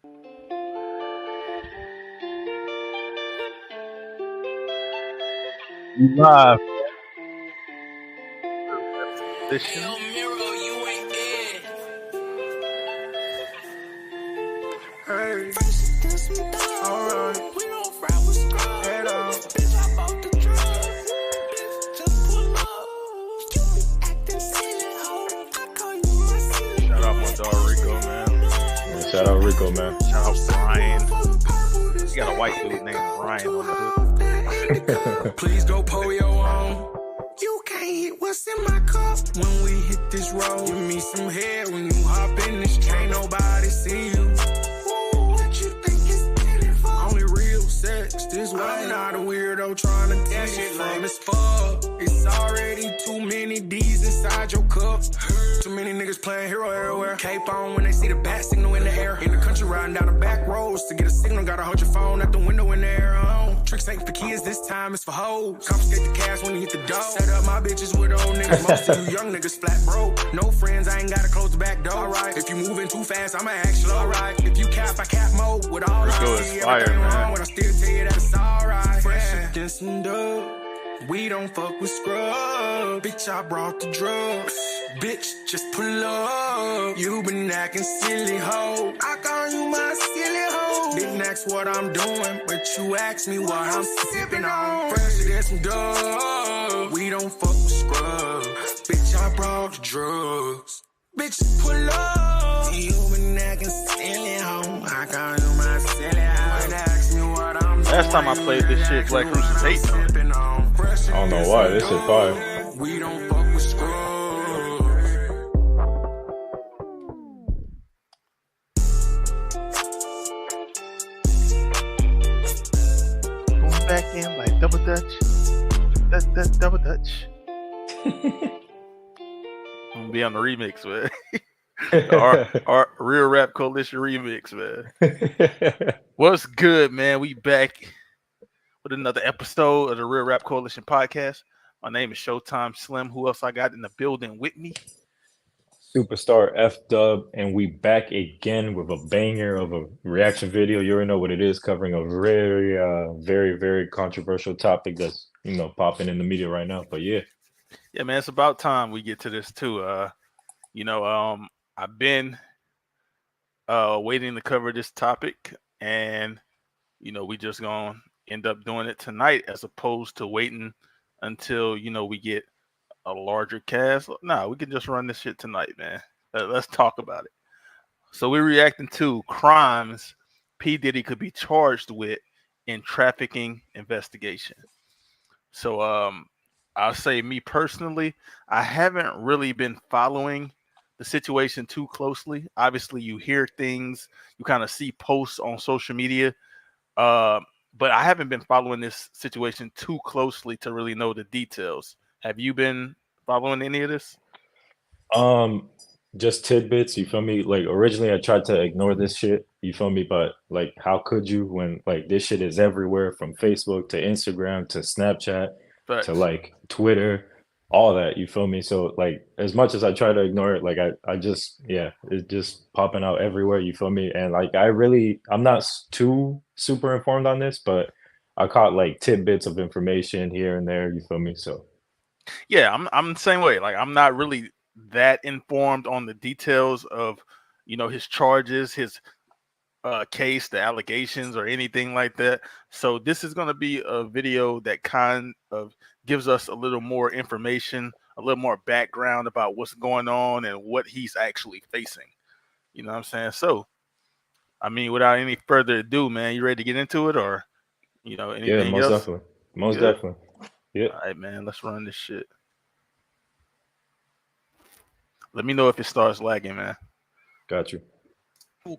Live Yo, edition. Miro, you ain't in. Hey, First it some dough. alright, We don't fry with scrubs. head on. Bitch, I bought the drugs. Bitch, just pull up. You be acting silly, ho. I call you my silly. Shout out my dog Rico, man. Yeah, shout out Rico, man. Shout out Brian. You got a white dude named Brian on the hood. Please go pull your own. You can't hit what's in my cup when we hit this road. Give me some hair when you hop in this. Can't nobody see you. Ooh, what you think it's getting for? Only real sex. This way. I'm not a weirdo trying to tell shit lame as fuck. It's already too many D's inside your cup. Too many niggas playing hero everywhere. Cape on when they see the bat signal in the air. In the country riding down the back roads to get a signal. Gotta hold your phone out the window in the air. Tricks ain't for kids, this time it's for hoes. Confiscate the cash when you hit the door. Set up my bitches with old niggas. Most of you young niggas flat broke. No friends, I ain't gotta close the back door. Alright, if you moving too fast, I'ma act slow. Alright, if you cap, I cap mode. With all Rico I is see, fire, everything man. wrong, but I still tell you that it's alright. Fresh against some dub. We don't fuck with scrub. Bitch, I brought the drugs. Bitch, just pull up. You been acting silly, ho. I call you my silly ho. Didn't ask what I'm doing, but you asked me what I'm sipping on. Fresher than some dub. We don't fuck with scrub. Bitch, I brought the drugs. Bitch, pull up. You been acting silly, ho. I call you my silly ho. Didn't ask me what I'm doing. Last time I played this shit, Black Cruises 8 on. I don't know why, this shit fire. We don't fuck with scrubs. Going back in like double dutch. Double dutch. I'm gonna be on the remix, man. our Real Rap Coalition remix, man. What's good, man? We back with another episode of the Real Rap Coalition podcast. My name is Showtime Slim. Who else I got in the building with me? Superstar F-Dub, and we back again with a banger of a reaction video. You already know what it is, covering a very, very controversial topic that's, popping in the media right now. But yeah, Man, it's about time we get to this too. I've been waiting to cover this topic, and we just gonna end up doing it tonight as opposed to waiting until we get a larger cast. Nah, we can just run this shit tonight, man. Let's talk about it. So we're reacting to crimes P. Diddy could be charged with in trafficking investigation. So I'll say, me personally, I haven't really been following the situation too closely. Obviously, you hear things, you kind of see posts on social media, but I haven't been following this situation too closely to really know the details. Have you been following any of this? just tidbits, you feel me? Like, originally I tried to ignore this shit, you feel me? But like, how could you when like this shit is everywhere, from Facebook to Instagram to Snapchat Facts. to like Twitter, all that, you feel me? So like, as much as I try to ignore it, like I just, it's just popping out everywhere, you feel me? And like, I'm not too super informed on this, but I caught like tidbits of information here and there, you feel me? So Yeah, I'm the same way. Like, I'm not really that informed on the details of his charges, his case, the allegations, or anything like that. So this is going to be a video that kind of gives us a little more information, a little more background about what's going on and what he's actually facing. You know what I'm saying? So, I mean, without any further ado, man, you ready to get into it, or anything yeah, most else? definitely, most Good? definitely. Yeah, All right, man, let's run this shit. Let me know if it starts lagging, man. got you.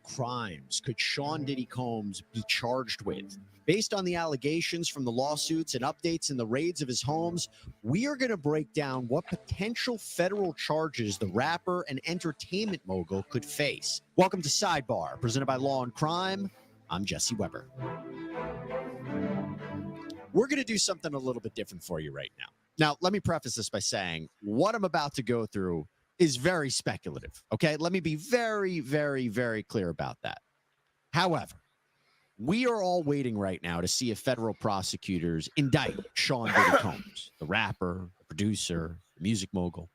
Crimes could Sean Diddy Combs be charged with? Based on the allegations from the lawsuits and updates in the raids of his homes, we are going to break down what potential federal charges the rapper and entertainment mogul could face. Welcome to Sidebar, presented by Law&Crime. I'm Jesse Weber. We're going to do something a little bit different for you right now. Now, let me preface this by saying what I'm about to go through is very speculative, okay? Let me be very, very, very clear about that. However, we are all waiting right now to see if federal prosecutors indict Sean Diddy Combs, the rapper, the producer, the music mogul.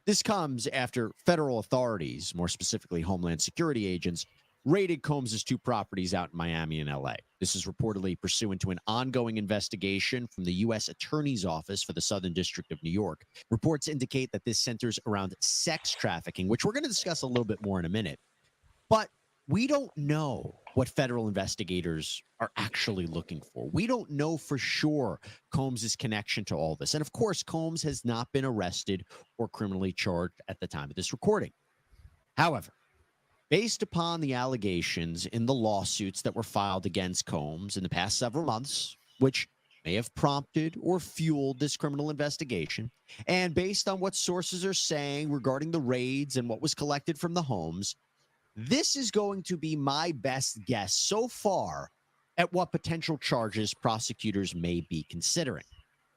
This comes after federal authorities, more specifically Homeland Security agents, raided Combs' two properties out in Miami and LA. This is reportedly pursuant to an ongoing investigation from the U.S. Attorney's Office for the Southern District of New York. Reports indicate that this centers around sex trafficking, which we're going to discuss a little bit more in a minute. But we don't know what federal investigators are actually looking for. We don't know for sure Combs' connection to all this. And of course, Combs has not been arrested or criminally charged at the time of this recording. However, based upon the allegations in the lawsuits that were filed against Combs in the past several months, which may have prompted or fueled this criminal investigation, and based on what sources are saying regarding the raids and what was collected from the homes, this is going to be my best guess so far at what potential charges prosecutors may be considering.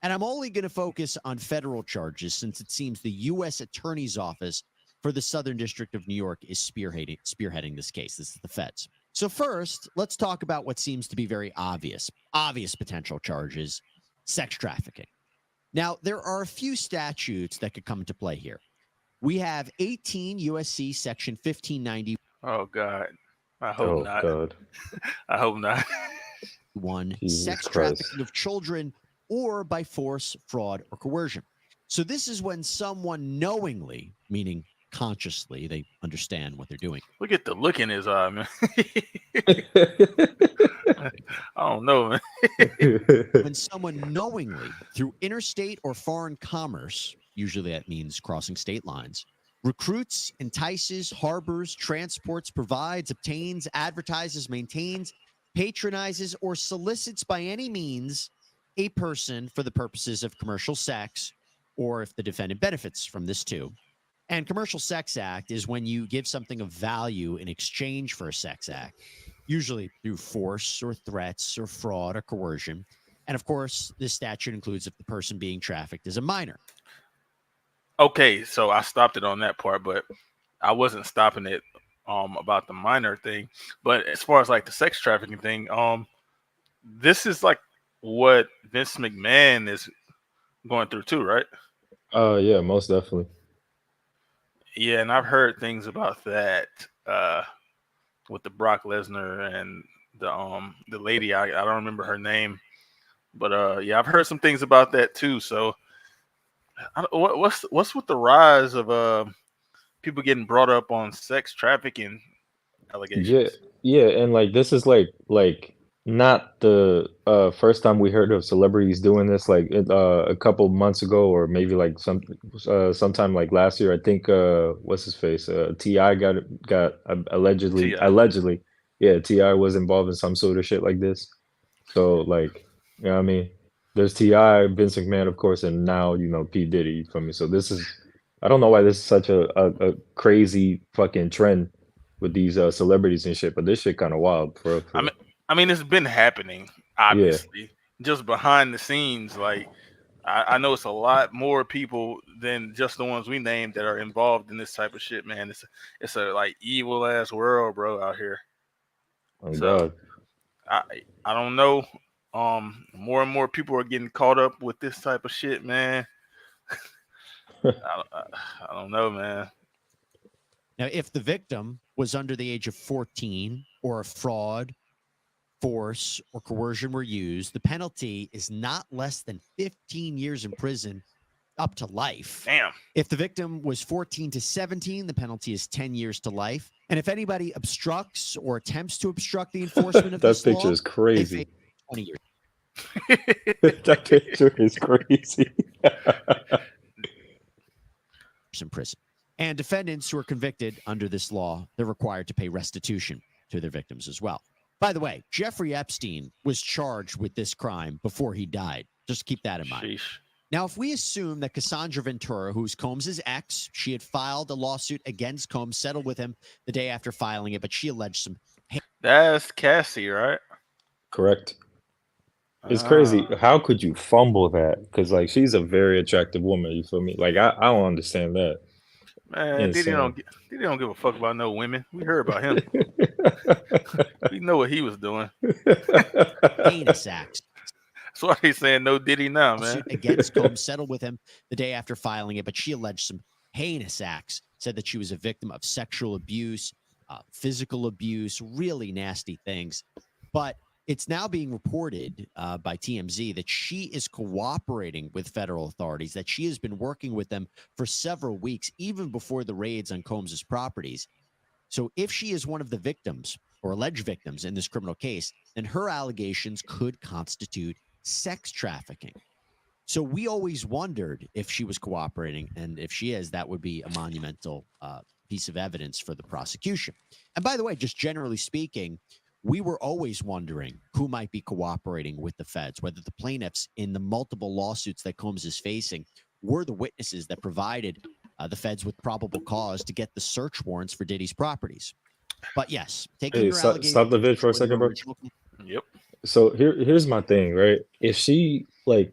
And I'm only going to focus on federal charges since it seems the U.S. Attorney's Office for the Southern District of New York is spearheading this case. This is the feds. So first, let's talk about what seems to be very obvious potential charges: sex trafficking. Now, there are a few statutes that could come into play here. We have 18 USC Section 1590. Oh God, I hope not. God. I hope not. One, Jesus sex Christ. trafficking of children or by force, fraud, or coercion. So this is when someone knowingly, meaning consciously, they understand what they're doing. Look at the look in his eye, man. I don't know, man. When someone knowingly, through interstate or foreign commerce, usually that means crossing state lines, recruits, entices, harbors, transports, provides, obtains, advertises, maintains, patronizes, or solicits by any means a person for the purposes of commercial sex, or if the defendant benefits from this too. And commercial sex act is when you give something of value in exchange for a sex act, usually through force or threats or fraud or coercion. And of course, this statute includes if the person being trafficked is a minor. Okay, so I stopped it on that part, but I wasn't stopping it about the minor thing. But as far as like the sex trafficking thing, this is like what Vince McMahon is going through too, right? Yeah, most definitely. Yeah, and I've heard things about that with the Brock Lesnar and the lady. I don't remember her name, but yeah, I've heard some things about that too. So what's with the rise of people getting brought up on sex trafficking allegations? Yeah, and like this is like not the first time we heard of celebrities doing this. Like a couple months ago, or maybe like sometime like last year. I think what's his face? Ti got allegedly T.I. allegedly, yeah, Ti was involved in some sort of shit like this. So like, you know what I mean? There's Ti, Vince McMahon, of course, and now P Diddy. You feel me? So this is, I don't know why this is such a crazy fucking trend with these celebrities and shit, but this shit kind of wild for real, for real. I mean, it's been happening, obviously, just behind the scenes. Like, I know it's a lot more people than just the ones we named that are involved in this type of shit, man. It's a like evil ass world, bro, out here. Oh So God. I don't know. More and more people are getting caught up with this type of shit, man. I don't know, man. Now, if the victim was under the age of 14 or a fraud, force, or coercion were used, the penalty is not less than 15 years in prison up to life. Damn. If the victim was 14 to 17, the penalty is 10 years to life. And if anybody obstructs or attempts to obstruct the enforcement of That this picture law, is they crazy. face 20 years That picture is crazy. in prison. And defendants who are convicted under this law, they're required to pay restitution to their victims as well. By the way, Jeffrey Epstein was charged with this crime before he died. Just keep that in mind. Sheesh. Now, if we assume that Cassandra Ventura, who's Combs' ex, she had filed a lawsuit against Combs, settled with him the day after filing it, but she alleged some. That's Cassie, right? Correct. It's crazy. Ah. How could you fumble that? Because like she's a very attractive woman. You feel me? Like I don't understand that. Man, Insane. Diddy don't give a fuck about no women. We heard about him. We know what he was doing. Heinous acts. That's why he's saying no Diddy now, man. Lawsuit against Combs settled with him the day after filing it, but she alleged some heinous acts, said that she was a victim of sexual abuse, physical abuse, really nasty things. But it's now being reported by TMZ that she is cooperating with federal authorities, that she has been working with them for several weeks, even before the raids on Combs's properties. So if she is one of the victims or alleged victims in this criminal case, then her allegations could constitute sex trafficking. So we always wondered if she was cooperating, and if she is, that would be a monumental piece of evidence for the prosecution. And by the way, just generally speaking, we were always wondering who might be cooperating with the feds, whether the plaintiffs in the multiple lawsuits that Combs is facing were the witnesses that provided the feds with probable cause to get the search warrants for Diddy's properties. But yes, taking Hey, your stop, allegations stop the vid for a with her second, bro. original Yep. So here's my thing, right? If she like,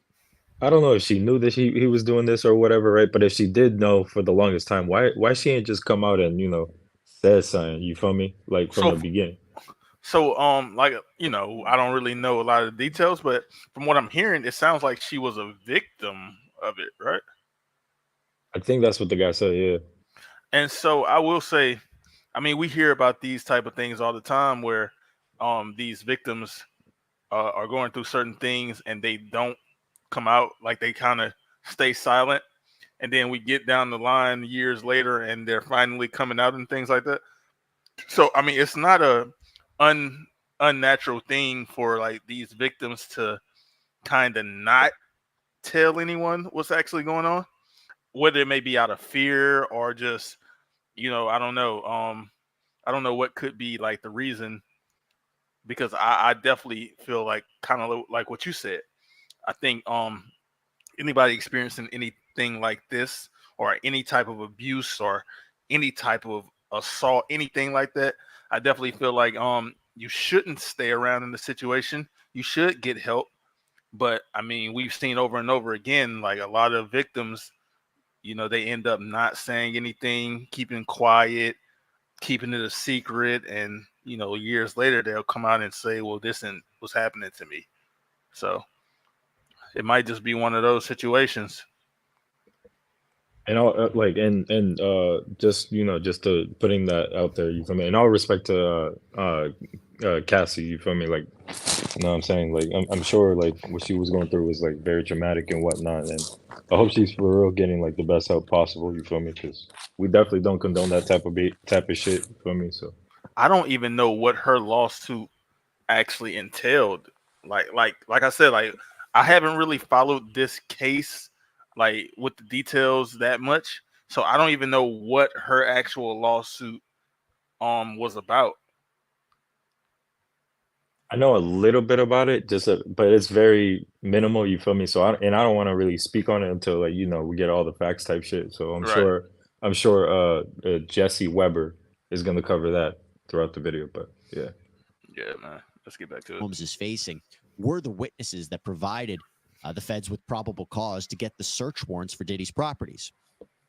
I don't know if she knew that he was doing this or whatever, right? But if she did know for the longest time, why she ain't just come out and said something? You feel me? Like from So the beginning. like I don't really know a lot of the details, but from what I'm hearing, it sounds like she was a victim of it, right? I think that's what the guy said. Yeah. And so I will say, I mean, we hear about these type of things all the time where these victims are going through certain things and they don't come out, like they kind of stay silent, and then we get down the line years later and they're finally coming out and things like that. So I mean, it's not a unnatural thing for like these victims to kind of not tell anyone what's actually going on, whether it may be out of fear or just I don't know. I don't know what could be like the reason, because I definitely feel like kind of like what you said. I think anybody experiencing anything like this, or any type of abuse, or any type of assault, anything like that, I definitely feel like you shouldn't stay around in the situation. You should get help. But I mean, we've seen over and over again, like a lot of victims, they end up not saying anything, keeping quiet, keeping it a secret, and years later they'll come out and say, well, this and was happening to me. So it might just be one of those situations. And all and just to putting that out there, you feel me? In all respect to Cassie, you feel me? Like, you know what I'm saying? Like, I'm sure like what she was going through was like very traumatic and whatnot, and I hope she's for real getting like the best help possible. You feel me? Because we definitely don't condone that type of shit. You feel me? So I don't even know what her lawsuit actually entailed. Like I said, like I haven't really followed this case like with the details that much. So I don't even know what her actual lawsuit was about. I know a little bit about it, but it's very minimal. You feel me? So I don't want to really speak on it until like we get all the facts type shit. So Right. I'm sure Jesse Weber is gonna cover that throughout the video. But yeah. Yeah, man. Let's get back to it. Holmes is facing were the witnesses that provided the feds with probable cause to get the search warrants for Diddy's properties.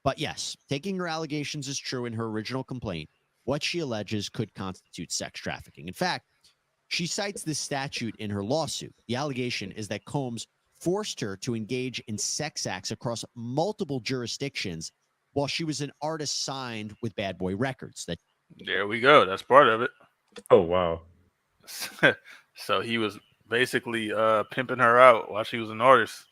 But yes, taking her allegations as true in her original complaint, what she alleges could constitute sex trafficking. In fact, she cites this statute in her lawsuit. The allegation is that Combs forced her to engage in sex acts across multiple jurisdictions while she was an artist signed with Bad Boy Records. That There we go. That's part of it. Oh wow. So he was basically pimping her out while she was an artist.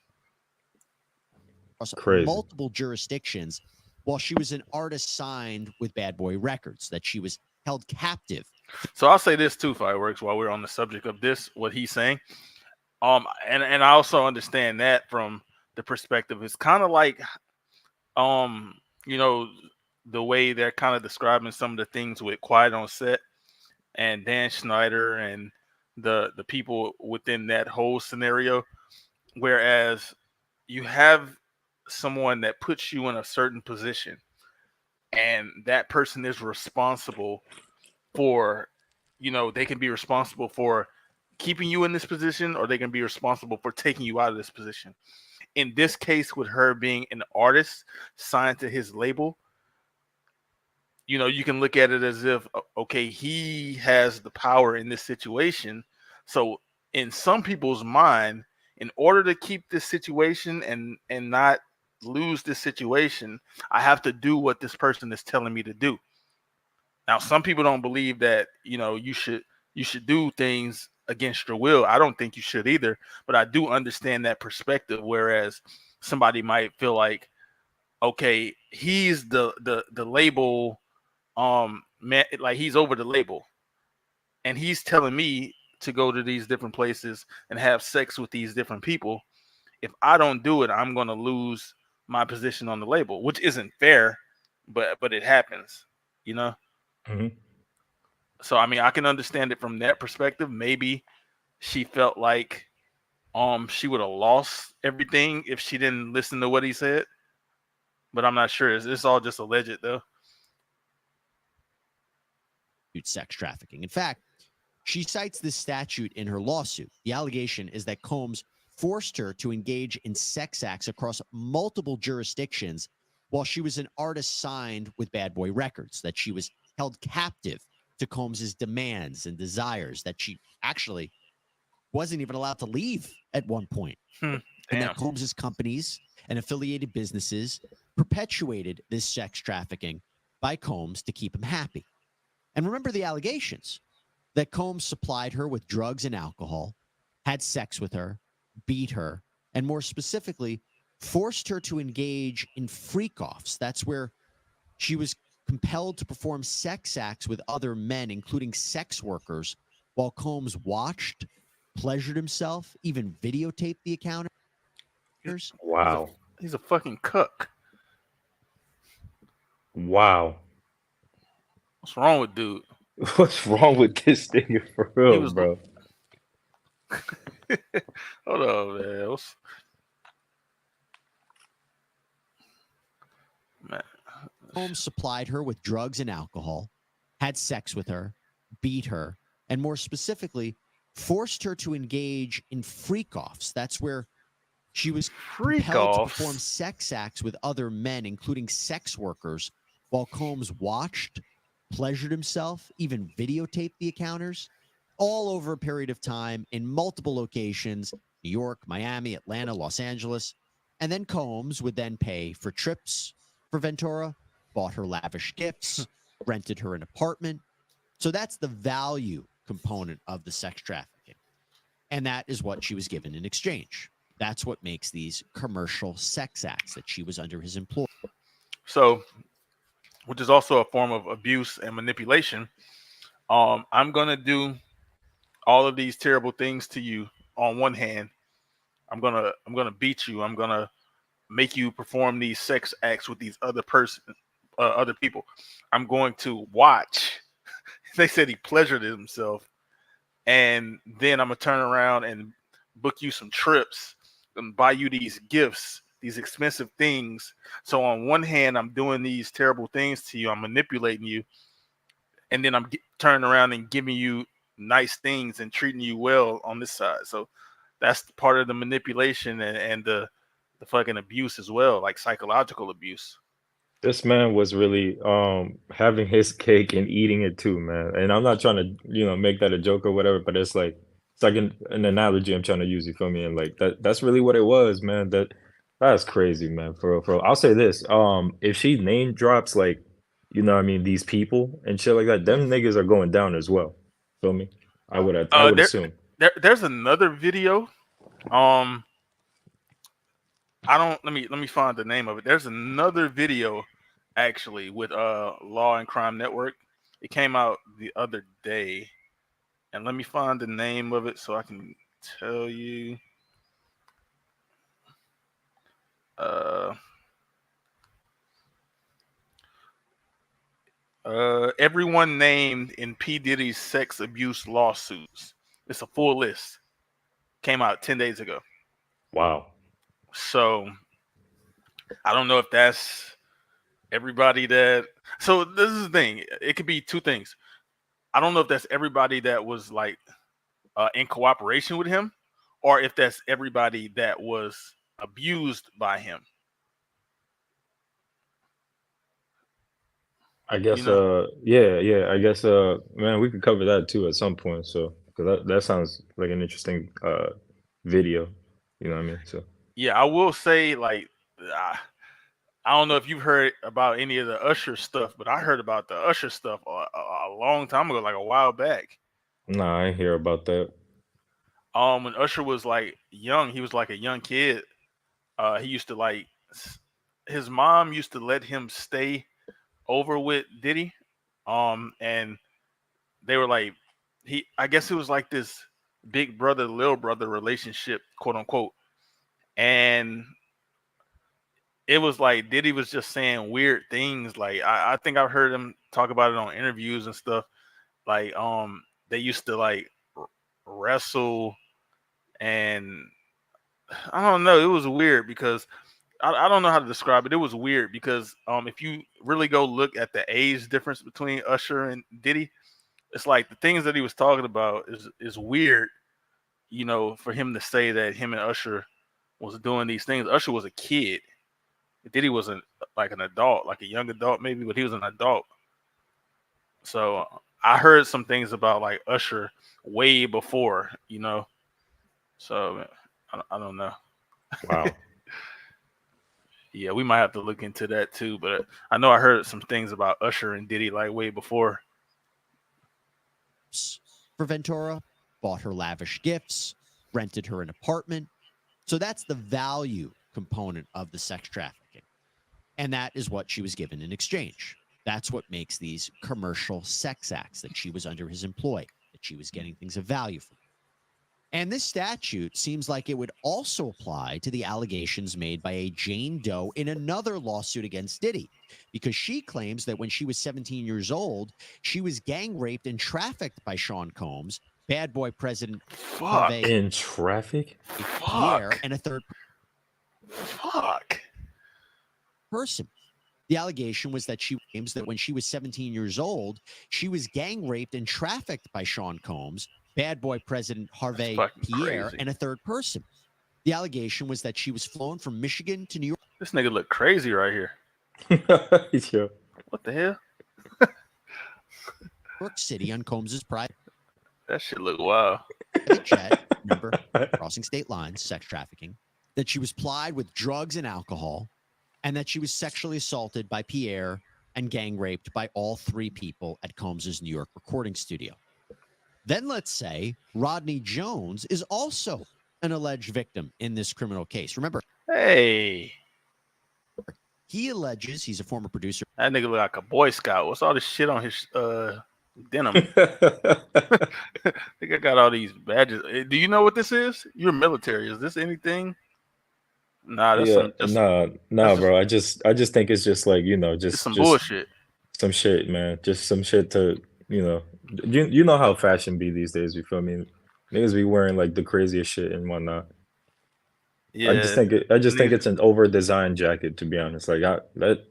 across Crazy. multiple jurisdictions while she was an artist signed with Bad Boy Records, that she was held captive. So I'll say this too, Fireworks, while we're on the subject of this, what he's saying. And I also understand that from the perspective. It's kind of like um, you know, the way they're kind of describing some of the things with Quiet on Set and Dan Schneider and the people within that whole scenario. Whereas you have someone that puts you in a certain position, and that person is responsible for, they can be responsible for keeping you in this position, or they can be responsible for taking you out of this position. In this case, with her being an artist signed to his label, you can look at it as if, okay, he has the power in this situation. So in some people's mind, in order to keep this situation and not lose this situation, I have to do what this person is telling me to do. Now, some people don't believe that, you should do things against your will. I don't think you should either, but I do understand that perspective. Whereas somebody might feel like, okay, he's the label, man, like he's over the label, and he's telling me to go to these different places and have sex with these different people. If I don't do it, I'm gonna lose my position on the label, which isn't fair, but it happens, you know. Hmm. So I mean, I can understand it from that perspective. Maybe she felt like she would have lost everything if she didn't listen to what he said, but I'm not sure. It's all just alleged though. sex trafficking. In fact, she cites this statute in her lawsuit. The allegation is that Combs forced her to engage in sex acts across multiple jurisdictions while she was an artist signed with Bad Boy Records, that she was held captive to Combs's demands and desires, that she actually wasn't even allowed to leave at one point, and Damn. that Combs's companies and affiliated businesses perpetuated this sex trafficking by Combs to keep him happy. And remember the allegations that Combs supplied her with drugs and alcohol, had sex with her, beat her, and more specifically, forced her to engage in freak offs. That's where she was compelled to perform sex acts with other men, including sex workers, while Combs watched, pleasured himself, even videotaped the encounters. He's a Wow. he's a fucking cuck. Wow. What's wrong with dude? What's wrong with this thing for He real, was. bro? Hold on, man. Man. Combs supplied her with drugs and alcohol, had sex with her, beat her, and more specifically, forced her to engage in freak offs. That's where she was Freak compelled to perform offs. sex acts with other men, including sex workers, while Combs watched, pleasured himself, even videotaped the encounters, all over a period of time in multiple locations: New York, Miami, Atlanta, Los Angeles. And then Combs would then pay for trips for Ventura, bought her lavish gifts, rented her an apartment. So that's the value component of the sex trafficking. And that is what she was given in exchange. That's what makes these commercial sex acts, that she was under his employ. So, which is also a form of abuse and manipulation. I'm gonna do all of these terrible things to you. On one hand, I'm gonna beat you. I'm gonna make you perform these sex acts with these other people. I'm going to watch. They said he pleasured himself, and then I'm gonna turn around and book you some trips and buy you these gifts, these expensive things. So on one hand, I'm doing these terrible things to you. I'm manipulating you, and then I'm turning around and giving you nice things and treating you well on this side. So that's part of the manipulation and the fucking abuse as well, like psychological abuse. This man was really having his cake and eating it too, man. And I'm not trying to, make that a joke or whatever, but it's like an analogy I'm trying to use, you feel me? And like that's really what it was, man. That's crazy, man. For real, for real. I'll say this. If she name drops like, what I mean, these people and shit like that, them niggas are going down as well. Feel me? I would There, assume. there's another video. Um, I don't. Let me find the name of it. There's another video actually with Law and Crime Network. It came out the other day, and let me find the name of it so I can tell you. Uh, Everyone named in P Diddy's sex abuse lawsuits. It's a full list. Came out 10 days ago. Wow. So I don't know if that's everybody that. So this is the thing. It could be two things. I don't know if that's everybody that was like in cooperation with him, or if that's everybody that was abused by him. I You guess know, yeah, I guess man, we could cover that too at some point. So because that sounds like an interesting video. You know what I mean? So yeah, I will say like I, I don't know if you've heard about any of the Usher stuff, but I heard about the Usher stuff a long time ago, like a while back. nah, I ain't hear about that. When Usher was like young, he was like a young kid. He used to like his mom used to let him stay over with Diddy. And they were like I guess it was like this big brother little brother relationship, quote unquote. And it was like Diddy was just saying weird things. Like I think I've heard him talk about it on interviews and stuff. Like they used to like wrestle, and I don't know. It was weird because I don't know how to describe it. It was weird because if you really go look at the age difference between Usher and Diddy, it's like the things that he was talking about is weird. You know, for him to say that him and Usher was doing these things. Usher was a kid. Diddy was like an adult, like a young adult maybe, but he was an adult. So I heard some things about like Usher way before, you know. So I don't know. Wow. Yeah, we might have to look into that too. But I know I heard some things about Usher and Diddy like way before. For Ventura, bought her lavish gifts, rented her an apartment. So that's the value component of the sex trafficking. And that is what she was given in exchange. That's what makes these commercial sex acts, that she was under his employ, that she was getting things of value from. And this statute seems like it would also apply to the allegations made by a Jane Doe in another lawsuit against Diddy, because she claims that when she was 17 years old, she was gang raped and trafficked by Sean Combs, bad boy president Fuck. Harvey In traffic? Pierre, Fuck. and a third Fuck. person. The allegation was that she claims that when she was 17 years old, she was gang raped and trafficked by Sean Combs, bad boy president Harvey fucking Pierre, crazy. and a third person. The allegation was that she was flown from Michigan to New This nigga look crazy right here. Yeah. What the hell? York City on Combs's private That shit look wild. jet, remember, crossing state lines, sex trafficking, that she was plied with drugs and alcohol, and that she was sexually assaulted by Pierre and gang raped by all three people at Combs's New York recording studio. Then let's say Rodney Jones is also an alleged victim in this criminal case. Remember, Hey, he alleges he's a former producer. that nigga look like a Boy Scout. What's all this shit on his denim? Think I got all these badges. Do you know what this is? You're military. Is this anything? Nah, that's Yeah, nah, that's bro. I just think it's just like, just just some bullshit. some shit, man. Just some shit to, you know how fashion be these days, you feel me? Niggas be wearing like the craziest shit and whatnot. Yeah, I just think it's an over designed jacket, to be honest. Like nah. That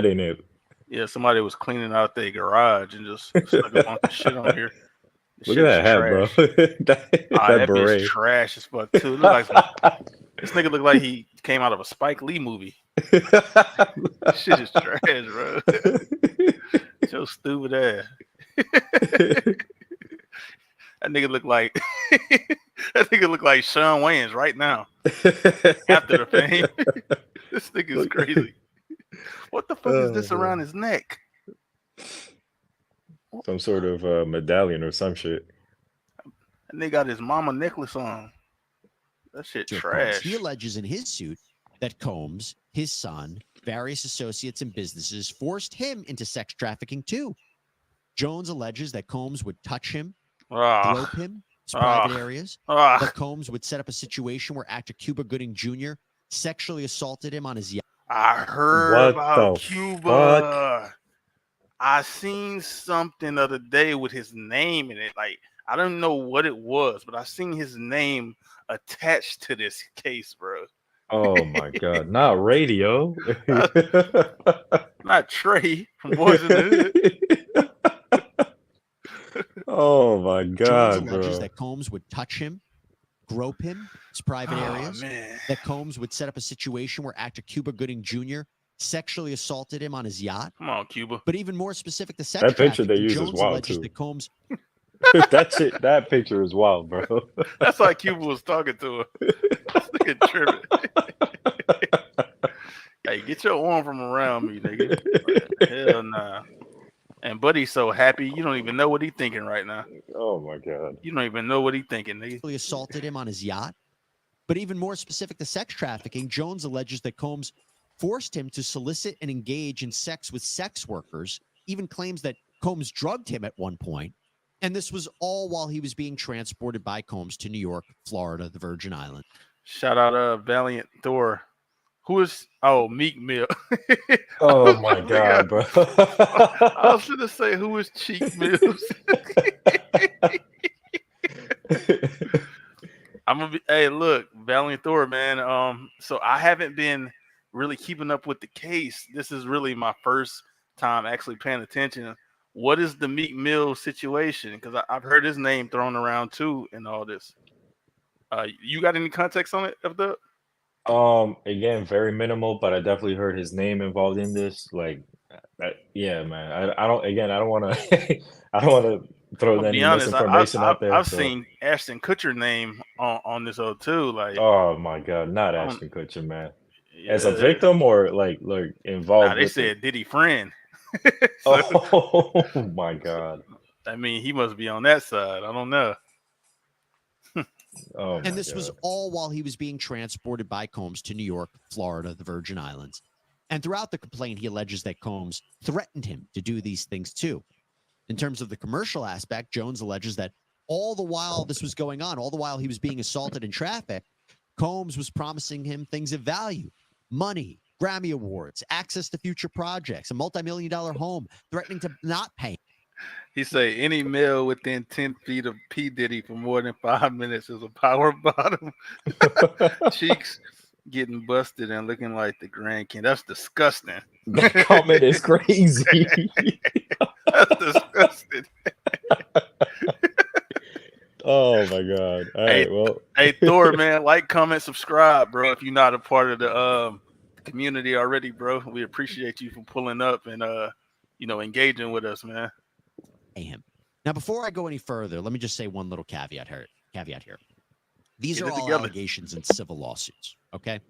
ain't it. yeah. Somebody was cleaning out their garage and just stuck a bunch of shit on here. This Look at shit that hat, is bro. trash. that That bitch beret. trash as fuck too. Look like this nigga look like he came out of a Spike Lee movie. Shit is trash, bro. So stupid ass. That nigga look like Sean Wayans right now after the fame. This nigga is crazy. What the fuck is this around his neck? Some sort of medallion or some shit. That nigga got his mama necklace on. That shit trash. He alleges in his suit that Combs, his son, various associates and businesses forced him into sex trafficking too. Jones alleges that Combs would touch him, grope him, his private areas, that Combs would set up a situation where actor Cuba Gooding Jr. sexually assaulted him on his yacht. I heard What about the Cuba. fuck? I seen something the other day with his name in it. Like, I don't know what it was, but I seen his name attached to this case, bro. Oh my god, not radio. Not Trey from Boys in the Hood. Oh my Jones god, alleges bro. that Combs would touch him, grope him, his private areas, Man. that Combs would set up a situation where actor Cuba Gooding Jr. sexually assaulted him on his yacht. Come on, Cuba. But even more specific, the sex That picture they trafficking, use is Jones wild, alleges too. that Combs. That picture is wild, bro. That's like Cuba was talking to her. This nigga tripping. Hey, get your arm from around me, nigga. Hell nah. And Buddy's so happy, you don't even know what he's thinking right now. Oh my god. You don't even know what he's thinking, nigga. Sexually assaulted him on his yacht. But even more specific, the sex trafficking, Jones alleges that Combs forced him to solicit and engage in sex with sex workers, even claims that Combs drugged him at one point. And this was all while he was being transported by Combs to New York, Florida, the Virgin Islands. Shout out Valiant Thor. Who is Meek Mill? Oh my god, bro. I was gonna say who is Cheek Mills? I'm gonna be look, Valiant Thor, man. So I haven't been really keeping up with the case. This is really my first time actually paying attention. What is the Meek Mill situation? Because I've heard his name thrown around too in all this. You got any context on it, F-Dub? Again, very minimal, but I definitely heard his name involved in this. Like, yeah, man. I don't want to, I don't want to throw I'll any be honest. misinformation out there. I've so. seen Ashton Kutcher name on this too. Like, Oh my god, not I don't- Ashton Kutcher, man. yeah, As a victim or like involved? Nah, they with it? said Diddy friend. Oh my god. I mean, he must be on that side. I don't know. Oh, And this was all while he was being transported by Combs to New York, Florida, the Virgin Islands. And throughout the complaint, he alleges that Combs threatened him to do these things too. In terms of the commercial aspect, Jones alleges that all the while this was going on, all the while he was being assaulted in traffic, Combs was promising him things of value, money, Grammy Awards, access to future projects, a multi-million-dollar home, threatening to not pay. He say any male within 10 feet of P. Diddy for more than 5 minutes is a power bottom. Cheeks getting busted and looking like the Grand King. That's disgusting. That comment is crazy. That's disgusting. Oh my god. All right, well. Hey, Thor, man, like, comment, subscribe, bro. If you're not a part of the community already, bro, we appreciate you for pulling up and engaging with us, man. Him. Now, before I go any further, let me just say one little caveat here. These are all allegations in civil lawsuits, okay?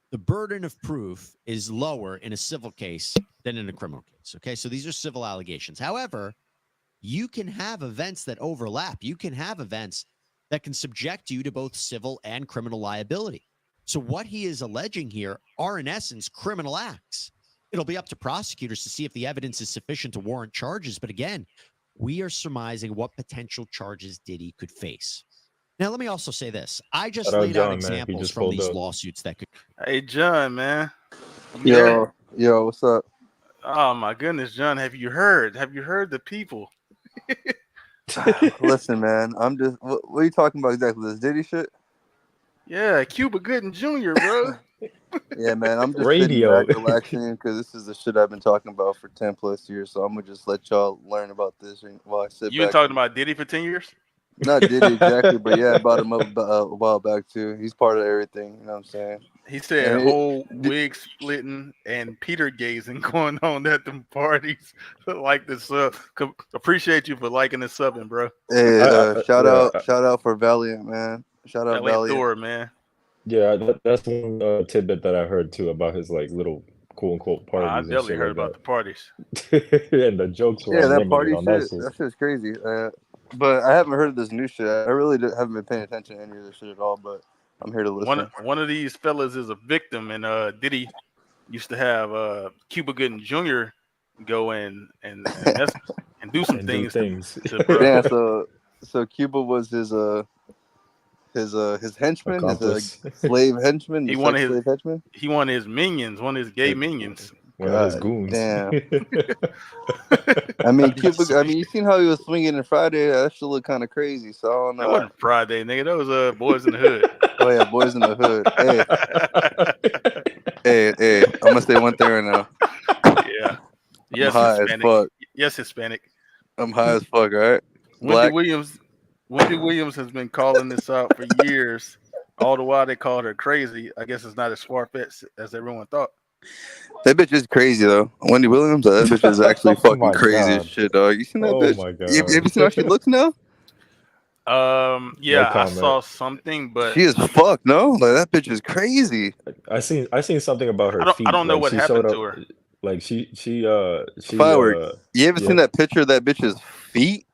The burden of proof is lower in a civil case than in a criminal case, okay? So these are civil allegations. However, you can have events that overlap. You can have events that can subject you to both civil and criminal liability. So what he is alleging here are, in essence, criminal acts. It'll be up to prosecutors to see if the evidence is sufficient to warrant charges. But again, we are surmising what potential charges Diddy could face. Now, let me also say this. I just laid out examples from these lawsuits that could. Hey, John, man. Yo, what's up? Oh, my goodness, John. Have you heard? Have you heard the people? Listen, man. I'm just. What are you talking about exactly? This Diddy shit? Yeah, Cuba Gooding Jr., bro. Yeah, man. I'm just Radio. sitting back relaxing because this is the shit I've been talking about for 10 plus years. So I'm gonna just let y'all learn about this while I sit. You been talking about Diddy for 10 years? Not Diddy exactly, but yeah, about him a while back too. He's part of everything. You know what I'm saying? He said whole wig splitting and Peter gazing going on at them parties. Like this appreciate you for liking and subbing, bro. Hey, shout out for Valiant, man. Shout out Valiant Thor, man. Yeah, that's one tidbit that I heard too about his like little quote unquote parties. I definitely heard about the parties. And the jokes were that party on shit. That shit's crazy. But I haven't heard of this new shit. I really haven't been paying attention to any of this shit at all. But I'm here to listen. One of these fellas is a victim, and Diddy used to have Cuba Gooding Jr. go in and do some things. Yeah, so Cuba was his henchman, his slave henchman. He wanted his minions, one of his gay minions. One of his goons. Damn. I mean, Cuba. I mean, you seen how he was swinging on Friday? That shit looked kind of crazy. So I don't know. That wasn't Friday, nigga. That was Boys in the Hood. Oh yeah, Boys in the Hood. Hey. I'm gonna say one thing right now. Yeah. Yes, I'm high Hispanic. as fuck. Yes, Hispanic. I'm high as fuck. All right. Wendy Williams has been calling this out for years. All the while they called her crazy. I guess it's not as far-fetched as everyone thought. That bitch is crazy though. Wendy Williams, that bitch is actually Oh fucking my crazy as God. shit, dog. You seen that Oh bitch? my God. Have you seen how she looks now? Yeah, I comment. saw something, but She is fucked. No, like that bitch is crazy. I seen something about her feet. I don't know Like what she showed happened up. to her. Like she Firework. You ever yeah. seen that picture of that bitch's feet?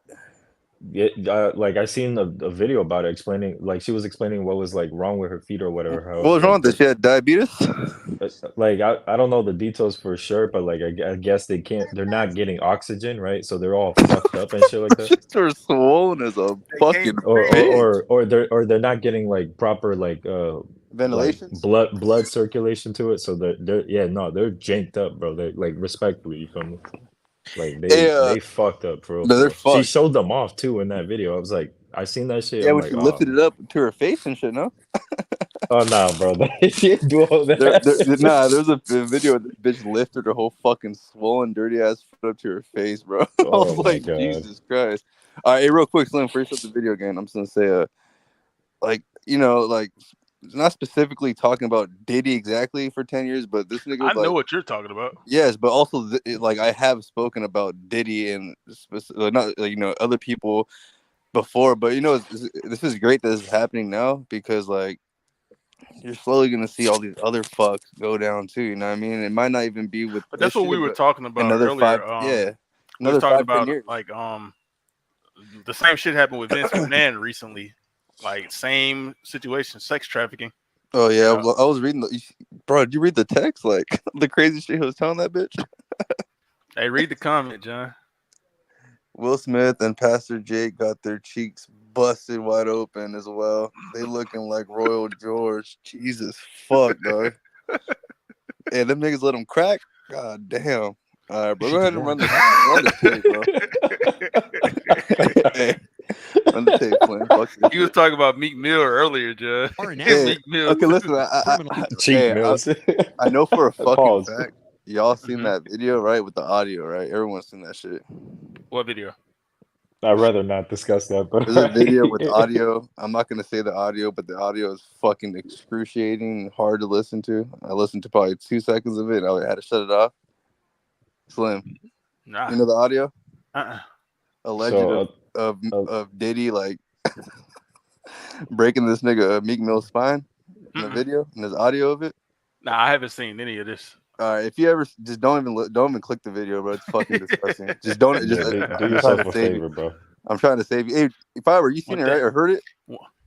Yeah, like I seen a video about it explaining, like she was explaining what was like wrong with her feet or whatever. How What was wrong like with this? She had diabetes. like I don't know the details for sure, but like I guess they're not getting oxygen, right? So they're all fucked up and shit like that. She's sort of swollen as a fucking bitch. Or they're not getting like proper like Ventilations. blood circulation to it. So they're janked up, bro. They like respectfully, you feel me? Like Yeah, they fucked up for real, no, for they're real. She fucked. showed them off too in that video. I was like, I seen that shit. Yeah, I'm when like, she lifted it up to her face and shit. No, oh nah, bro. She didn't do all that. nah. There's a video where this bitch lifted her whole fucking swollen, dirty ass foot up to her face, bro. I Oh was my like, God. Jesus Christ. All right, hey, real quick, Slim. First up the video again. I'm just gonna say, like, you know, like, not specifically talking about Diddy exactly for 10 years, but this nigga. I know like, what you're talking about. yes, but also like I have spoken about Diddy and not you know other people before, but you know this is great that this is happening now because like you're slowly gonna see all these other fucks go down too. You know what I mean? It might not even be with But this that's what shit, we were but talking about another earlier. 5, yeah, We was another talking 5, 10 about years. like the same shit happened with Vince McMahon recently. Like same situation, sex trafficking. Oh yeah, Yeah. I was reading bro. Did you read the text? Like the crazy shit he was telling that bitch. Hey, read the comment, John. Will Smith and Pastor Jake got their cheeks busted wide open as well. They looking like Royal George. Jesus fuck, dog. Hey, them niggas let them crack. God damn. All right, bro. Go ahead and run the tape, bro. Hey, run the tape, Flynn. Fuck this You was shit. talking about Meek Mill earlier, John. Hey, Meek Mill. Okay, listen. Cheek mills. I know for a fucking Pause. fact. Y'all seen Mhm. that video, right? With the audio, right? Everyone's seen that shit. What video? I'd rather not discuss that, but There's a video with audio. I'm not gonna say the audio, but the audio is fucking excruciating and hard to listen to. I listened to probably 2 seconds of it. And I had to shut it off. Slim, Nah. you know the audio? So, Of Diddy like breaking this nigga Meek Mill's spine in the video, and there's audio of it. Nah, I haven't seen any of this. All right, if you ever just don't even click the video, bro. It's fucking disgusting. Just don't. yeah, Just do I'm trying yourself to a save favor, you. bro. I'm trying to save you. Hey, if I were you seen it right or heard it?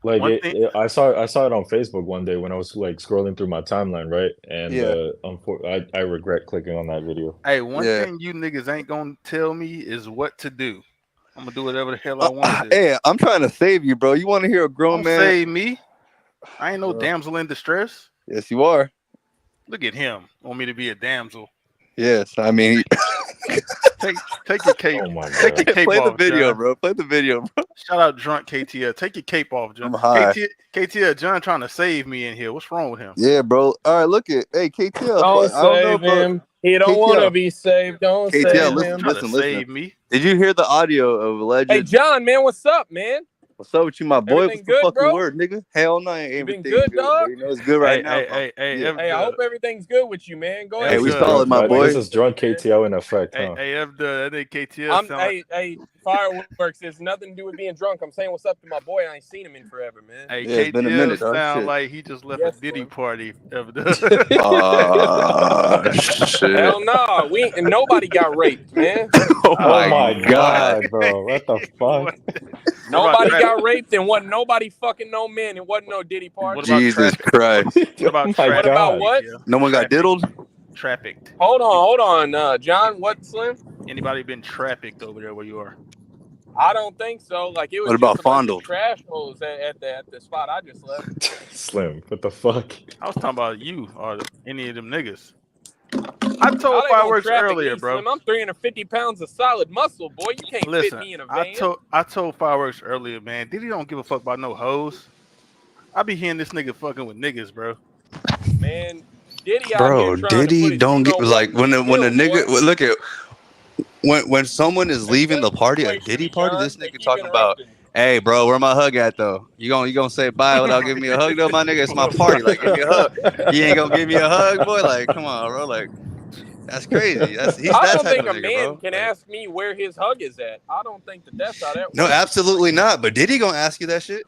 Like One thing- I saw it on Facebook one day when I was like scrolling through my timeline, right? And Yeah. I regret clicking on that video. Hey, one Yeah. thing you niggas ain't gonna tell me is what to do. I'm gonna do whatever the hell I want to do. Hey, I'm trying to save you, bro. You want to hear a grown Don't man? save me. I ain't no Bro. damsel in distress. Yes, you are. Look at him. Want me to be a damsel? Yes, I mean, Take your cape. Oh my Take your God. cape play the off, video, John. bro. Play the video, bro. Shout out drunk KTL. Take your cape off, John. I'm high. KTL, John trying to save me in here. What's wrong with him? Yeah, bro. All right, look at KTL. Don't I don't know, save bro. him. He don't KTL. want to be saved. Don't KTL, save listen, him. Trying to listen. save me. Did you hear the audio of alleged? Hey, John, man, what's up, man? What's up with you, my boy? Everything What's the good, fucking bro? word, nigga? Hell no, ain't You been everything good, dog? bro. You know it's good right now. Hey, Yeah. Hey, I hope everything's good with you, man. Go Hey, ahead. we good. solid, my boy. This is drunk KTL in effect, huh? Hey, that nigga KTL sound like. Hey, fireworks. There's nothing to do with being drunk. I'm saying what's up to my boy. I ain't seen him in forever, man. Hey, Yeah, it's been a KTL minute, dog. sound Shit. like he just left Yes, a Diddy bro. party. Shit. Hell no, and nobody got raped, man. Oh Oh my God. God, bro! What the fuck? Nobody What got raped, and wasn't nobody fucking no man. It wasn't no Diddy party. What about Jesus traffic? Christ. What about Oh my traffic? What about God. what? No one got diddled? Trafficked. Hold on, John. What, Slim? Anybody been trafficked over there where you are? I don't think so. Like it was What about just a bunch of fondled? trash holes at the spot I just left. Slim, what the fuck? I was talking about you or any of them niggas. I Y'all told ain't gonna Fireworks traffic earlier, me, bro. Slim. I'm 350 pounds of solid muscle, boy. You can't Listen, fit me in a van. I told Fireworks earlier, man. Diddy don't give a fuck about no hoes. I be hearing this nigga fucking with niggas, bro. Man, Diddy out Bro, here trying to Diddy put his don't get you-know-what like when a in the nigga bill, look at when someone is leaving the party, a Situation, Diddy party, John. this They nigga keep talking about interrupting. Hey, bro, where my hug at though? You gonna say bye without giving me a hug though, my nigga? It's my party. Like, give me a hug. You ain't gonna give me a hug, boy? Like, come on, bro. Like, that's crazy. He's I that don't type think of a nigga, man bro. can Like, ask me where his hug is at. I don't think that's how that no, works. absolutely not. But Diddy gonna ask you that shit?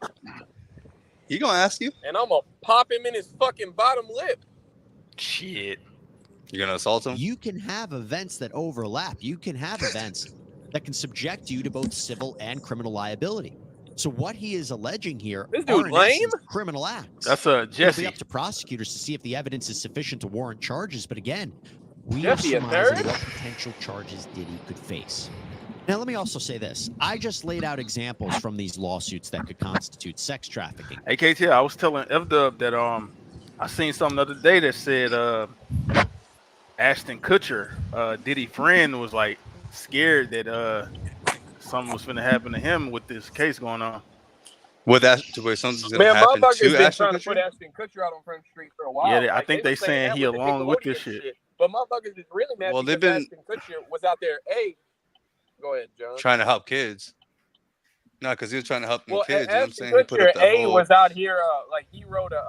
He gonna ask you? And I'm gonna pop him in his fucking bottom lip. Shit. You're gonna assault him? You can have events that overlap. You can have events that can subject you to both civil and criminal liability. So what he is alleging here This are dude in lame? essence criminal acts. That's It'll Jesse. be up to prosecutors to see if the evidence is sufficient to warrant charges. But again, we Jesse are a surmising third? what potential charges Diddy could face. Now, let me also say this. I just laid out examples from these lawsuits that could constitute sex trafficking. Hey, KT, I was telling F-Dub that I seen something the other day that said Ashton Kutcher, Diddy friend, was like scared that something was finna happen to him with this case going on. With that, to where something's gonna Man, happen motherfuckers to been Ashton trying to put Kutcher? Ashton Kutcher out on Front Street for a while. Yeah, I Like, think they they were saying saying that he with the along with this Nickelodeon shit. But motherfuckers is really mad Well, they've because been- Ashton Kutcher was out there. Hey, go ahead, John. Trying to help kids. No, because he was trying to help them Well, kids. You know what I'm Ashton saying? He put up Kutcher, that A, whole. was out here, like, he wrote a,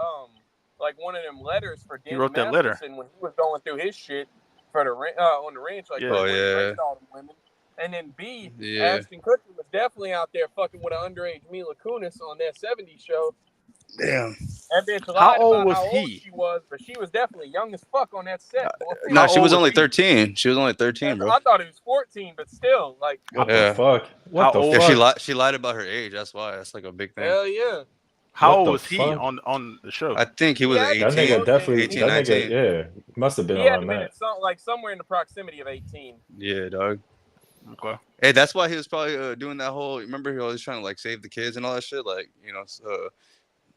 like, one of them letters for Danny wrote that letter. Masterson when he was going through his shit for the on the ranch, like, Yeah. where Oh, he yeah. raped all the women. And then B, Yeah. Ashton Kutcher was definitely out there fucking with an underage Mila Kunis on that 70s show. Damn. That bitch lied How old about was how old he? she was, but she was definitely young as fuck on that set. boy. No, How she old was was only he? 13. She was only 13, bro. I thought it was 14, but still, like, What Yeah. the fuck? What How the old- Yeah, fuck? she lied about her age. That's why. That's like a big thing. hell yeah. How What old the was he fuck? on the show? I think he was Yeah, an that That 18. nigga definitely. 18, that 19. nigga, yeah, must have been He had to around been that. at like somewhere in the proximity of 18. Yeah, dog. Okay. Hey, that's why he was probably doing that whole. Remember, he was trying to like save the kids and all that shit, like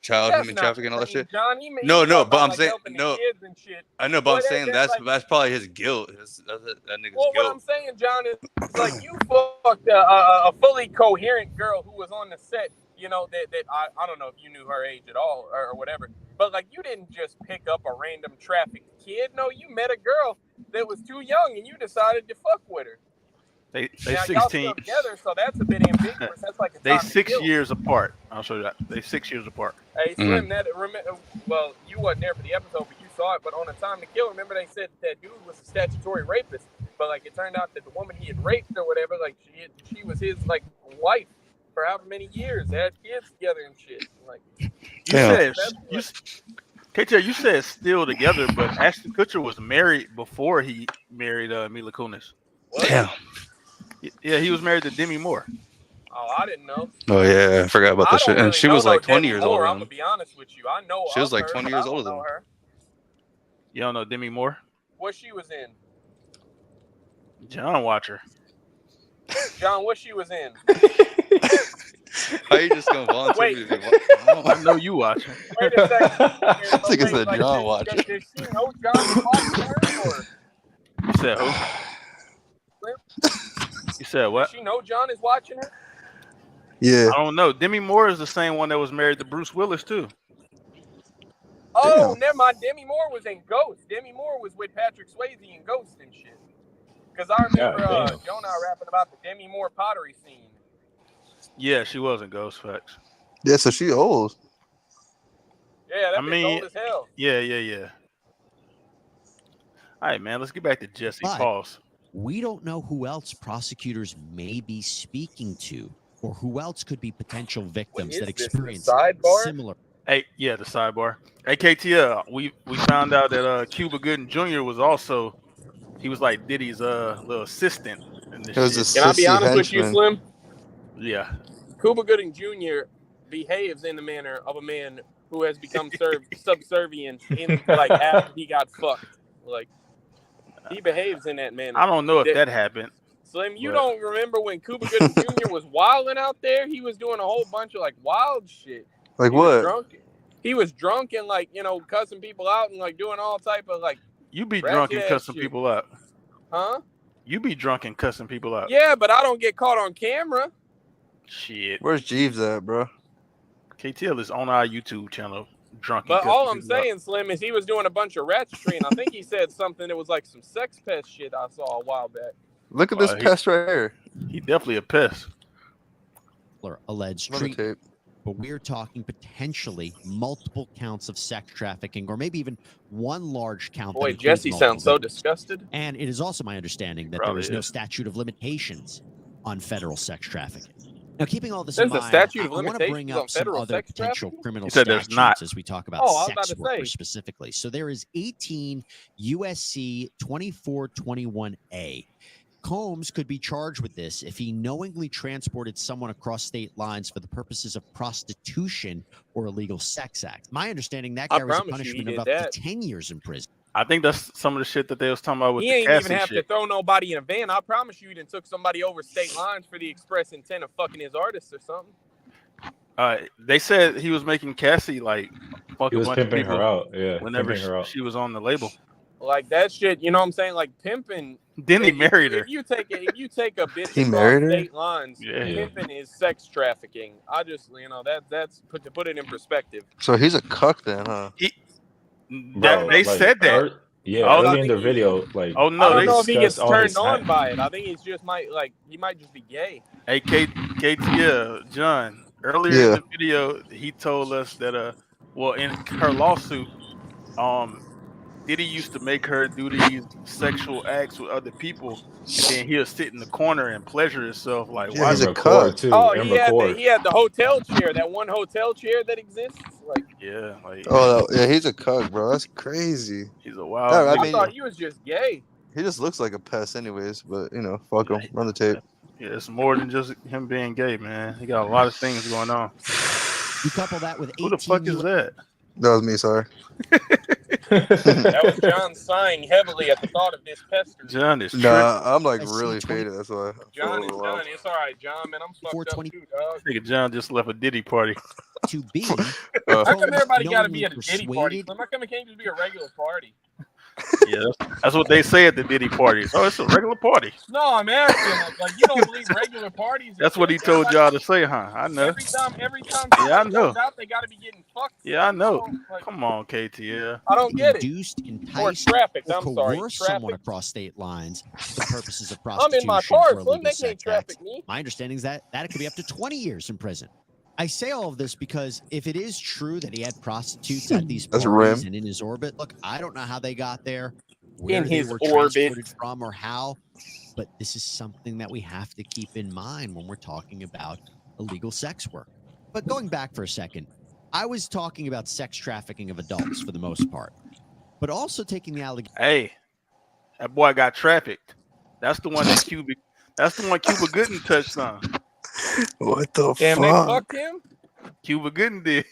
child That's human not trafficking and all that the thing, shit. John. No, he no, talked but about, I'm like, saying helping the no. kids and shit. I know, but Well, I'm that- saying that's that's like- probably his guilt. That nigga's Well, what guilt. I'm saying, John, is like you fucked a fully coherent girl who was on the set. You know that I don't know if you knew her age at all or whatever, but like you didn't just pick up a random trafficked kid. No, you met a girl that was too young and you decided to fuck with her. They Now, y'all 16. still together, so that's a bit ambiguous. That's like a They time to 6 kill. years apart. I'll show you that. They 6 years apart. Hey, Slim, well, you wasn't there for the episode, but you saw it. But on A Time to Kill, remember they said that dude was a statutory rapist, but like it turned out that the woman he had raped or whatever, like she was his like wife for however many years. They had kids together and shit. Like, You Damn. said you said still together, but Ashton Kutcher was married before he married Mila Kunis. what? Damn. Yeah, he was married to Demi Moore. Oh, I didn't know. Oh yeah, I forgot about I that don't shit. And really she know was no like 20 Demi years Moore, older I'm than gonna him. be honest with you. I know She was of like her, 20 but years I don't older than know him. her. You don't know Demi Moore? What she was in, John Watcher. John? What she was in? How you just gonna volunteer Wait. me to be I know you watching. Wait a second. I think it's a John Does watching. she know John was watching her, or You said who? You said what? does she know John is watching her? Yeah. I don't know. Demi Moore is the same one that was married to Bruce Willis too. Oh, Damn. never mind. Demi Moore was in Ghost. Demi Moore was with Patrick Swayze in Ghost and shit. Because I remember God damn. Joe and I rapping about the Demi Moore pottery scene. Yeah, she was in Ghost Facts. Yeah, so she old. Yeah, that I bitch mean- old as hell. Yeah. All right, man. Let's get back to Jesse. But- Pause. We don't know who else prosecutors may be speaking to or who else could be potential victims is that this, the experience sidebar? similar. Hey, yeah, the sidebar. Hey, KTL, we found out that Cuba Gooding Jr. was also, he was like Diddy's little assistant in this It was shit. a Can I be sissy honest with you, henchman. Slim? Yeah. Cuba Gooding Jr. behaves in the manner of a man who has become subservient in like after he got fucked. Like he behaves in that manner. I don't know if that happened. Slim, you but- don't remember when Cuba Gooding Jr. was wilding out there? He was doing a whole bunch of like wild shit. Like He was what? drunk. He was drunk and like, you know, cussing people out and like doing all type of like, You be drunk and Ratchet ass cussing shit. people out. huh? You be drunk and cussing people out. Yeah, but I don't get caught on camera. Shit. Where's Jeeves at, bro? KTL is on our YouTube channel, drunk and But cussing all I'm people out. saying, Slim, is he was doing a bunch of ratchetry, and I think he said something that was like some sex pest shit I saw a while back. Look at this He- pest right here. He definitely a pest. alleged Run the treatment. tape. But we're talking potentially multiple counts of sex trafficking, or maybe even one large count. Boy, that includes Jesse multiple sounds so victims. disgusted. And it is also my understanding that there Probably is no is. statute of limitations on federal sex trafficking. Now, keeping all this There's in a mind, statute of I want to bring limitations on up some federal other sex potential trafficking? criminal He said there's statutes not. as we talk about Oh, I was about sex to say. workers specifically. So there is 18 USC 2421A. Combs could be charged with this if he knowingly transported someone across state lines for the purposes of prostitution or illegal sex act. My understanding, that I carries a promise you he punishment of did up that. to 10 years in prison. I think that's some of the shit that they was talking about with He the ain't even Cassie have to shit. throw nobody in a van. I promise you he done took somebody over state lines for the express intent of fucking his artist or something. They said he was making Cassie like fuck He a was bunch of pimping people her out. Yeah, whenever pimping her out. she was on the label. Like that shit, you know what I'm saying? Like pimping. Then he If married you, her. if you take a bitch He across married her? state lines, Yeah. pimping is sex trafficking. I just, that's to put it in perspective. So he's a cuck then, huh? That they like, said that. Yeah, Oh, early in the think he- video, like Oh no, I don't they know if he gets discussed all his turned on hat- by it. I think it's just he might just be gay. Hey, KT, John. Earlier in the video, he told us that well, in her lawsuit, Diddy used to make her do these sexual acts with other people, and then he'll sit in the corner and pleasure himself. Like, Yeah, why? he's a record cuck. too. Oh, and he record. had the hotel chair, that one hotel chair that exists. Like, Yeah, like Oh yeah, he's a cuck, bro. That's crazy. he's a wild. I I nigga. thought he was just gay. He just looks like a pest, anyways. But fuck him. Run the tape. Yeah, it's more than just him being gay, man. He got a lot of things going on. You couple that with 18 Who the fuck is that? That was me. Sorry. That was John sighing heavily at the thought of this pester. John is tripping. Nah, I'm like I see really 20 faded. That's why. John is done. It's all right, John, man. I'm fucked up 420. too, dog. Nigga, John just left a Diddy party. to be. How come Combs everybody got to knowingly be at a Diddy party? How come it can't just be a regular party? Yeah, that's what they say at the Diddy parties. Oh, it's a regular party. No, I'm asking. Like you don't believe regular parties? That's what he told y'all to say, huh? I know. Every time Yeah, I somebody know. comes out, they got to be getting fucked. Yeah, I know. Like, Come on, KTL. I don't get it. Induced, Or enticed, trafficked. or I'm sorry. coerced someone Trafficked. across state lines for purposes of I'm prostitution in my car, or Slim. illegal They can't sex acts. traffic me. My understanding is that it could be up to 20 years in prison. I say all of this because if it is true that he had prostitutes at these That's parties rim. and in his orbit, look, I don't know how they got there, where In they his were orbit. transported from, or how, but this is something that we have to keep in mind when we're talking about illegal sex work. But going back for a second, I was talking about sex trafficking of adults for the most part, but also taking the allegation. Hey, that boy got trafficked. That's the one that Cuba. That's the one Cuba Gooden touched on. What the Damn, they fuck? fucked him. Cuba Gooden did.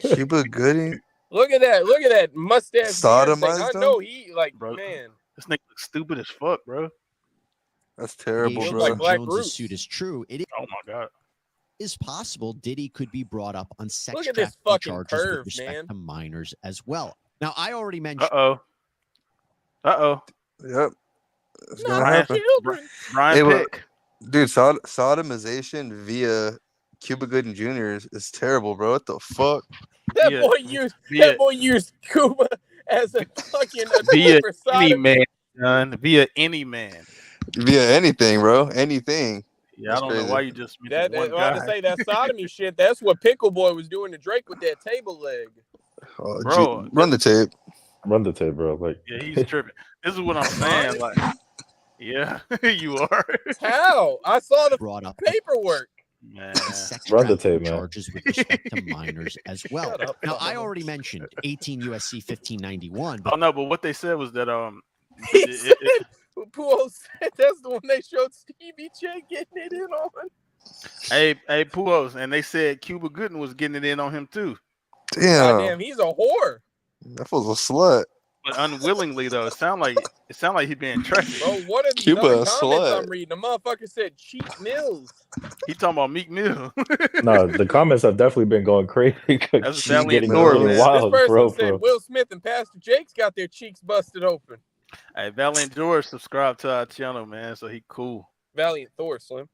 Cuba Gooding. Look at that mustache. Sodomized I him? know he Bro. man. This nigga looks stupid as fuck, bro. That's terrible, allegations bro. Like of Black Jones' Root. suit is true, it Oh my god. is possible Diddy could be brought up on sex Look at this trafficking fucking charges perv, with respect man. to minors as well. Now, I already mentioned Uh oh. Yep. It's gonna Not happen. children. Brian Hey, what- Pick. Dude, sodomization via Cuba Gooding Jr. is terrible, bro. What the fuck? That Yeah. boy used Cuba as a fucking Via for any sodomy. man, son. Via any man. Via anything, bro. Anything. Yeah, That's I don't know crazy. why you just That mentioned one I was guy. to say that sodomy shit. That's what Pickle Boy was doing to Drake with that table leg. Oh, Bro, run the tape. Run the tape, bro. Like, Yeah, he's tripping. This is what I'm saying. Like, yeah, you are. How? I saw the brought up paperwork. Man. sex Run the trafficking tape, man. charges with respect to minors as well. Shut up. Now, I already mentioned 18 USC 1591, Oh but no, but what they said was that He it- said, it- Puol said that's the one they showed Stevie J getting it in on. hey Puos, and they said Cuba Gooden was getting it in on him too, Damn. Goddamn, he's a whore. That fool's a slut. but unwillingly though. It sound like he being trashed. Bro, what are these Cuba other a comments slut. I'm reading? The motherfucker said cheap mills. He talking about Meek Mill. no, the comments have definitely been going crazy. That's She's Valiant getting Thor, really man. wild, This person bro. said Will Smith and Pastor Jake's got their cheeks busted open. Hey, Valiant George subscribe to our channel, man. So he cool. Valiant Thor, Slim.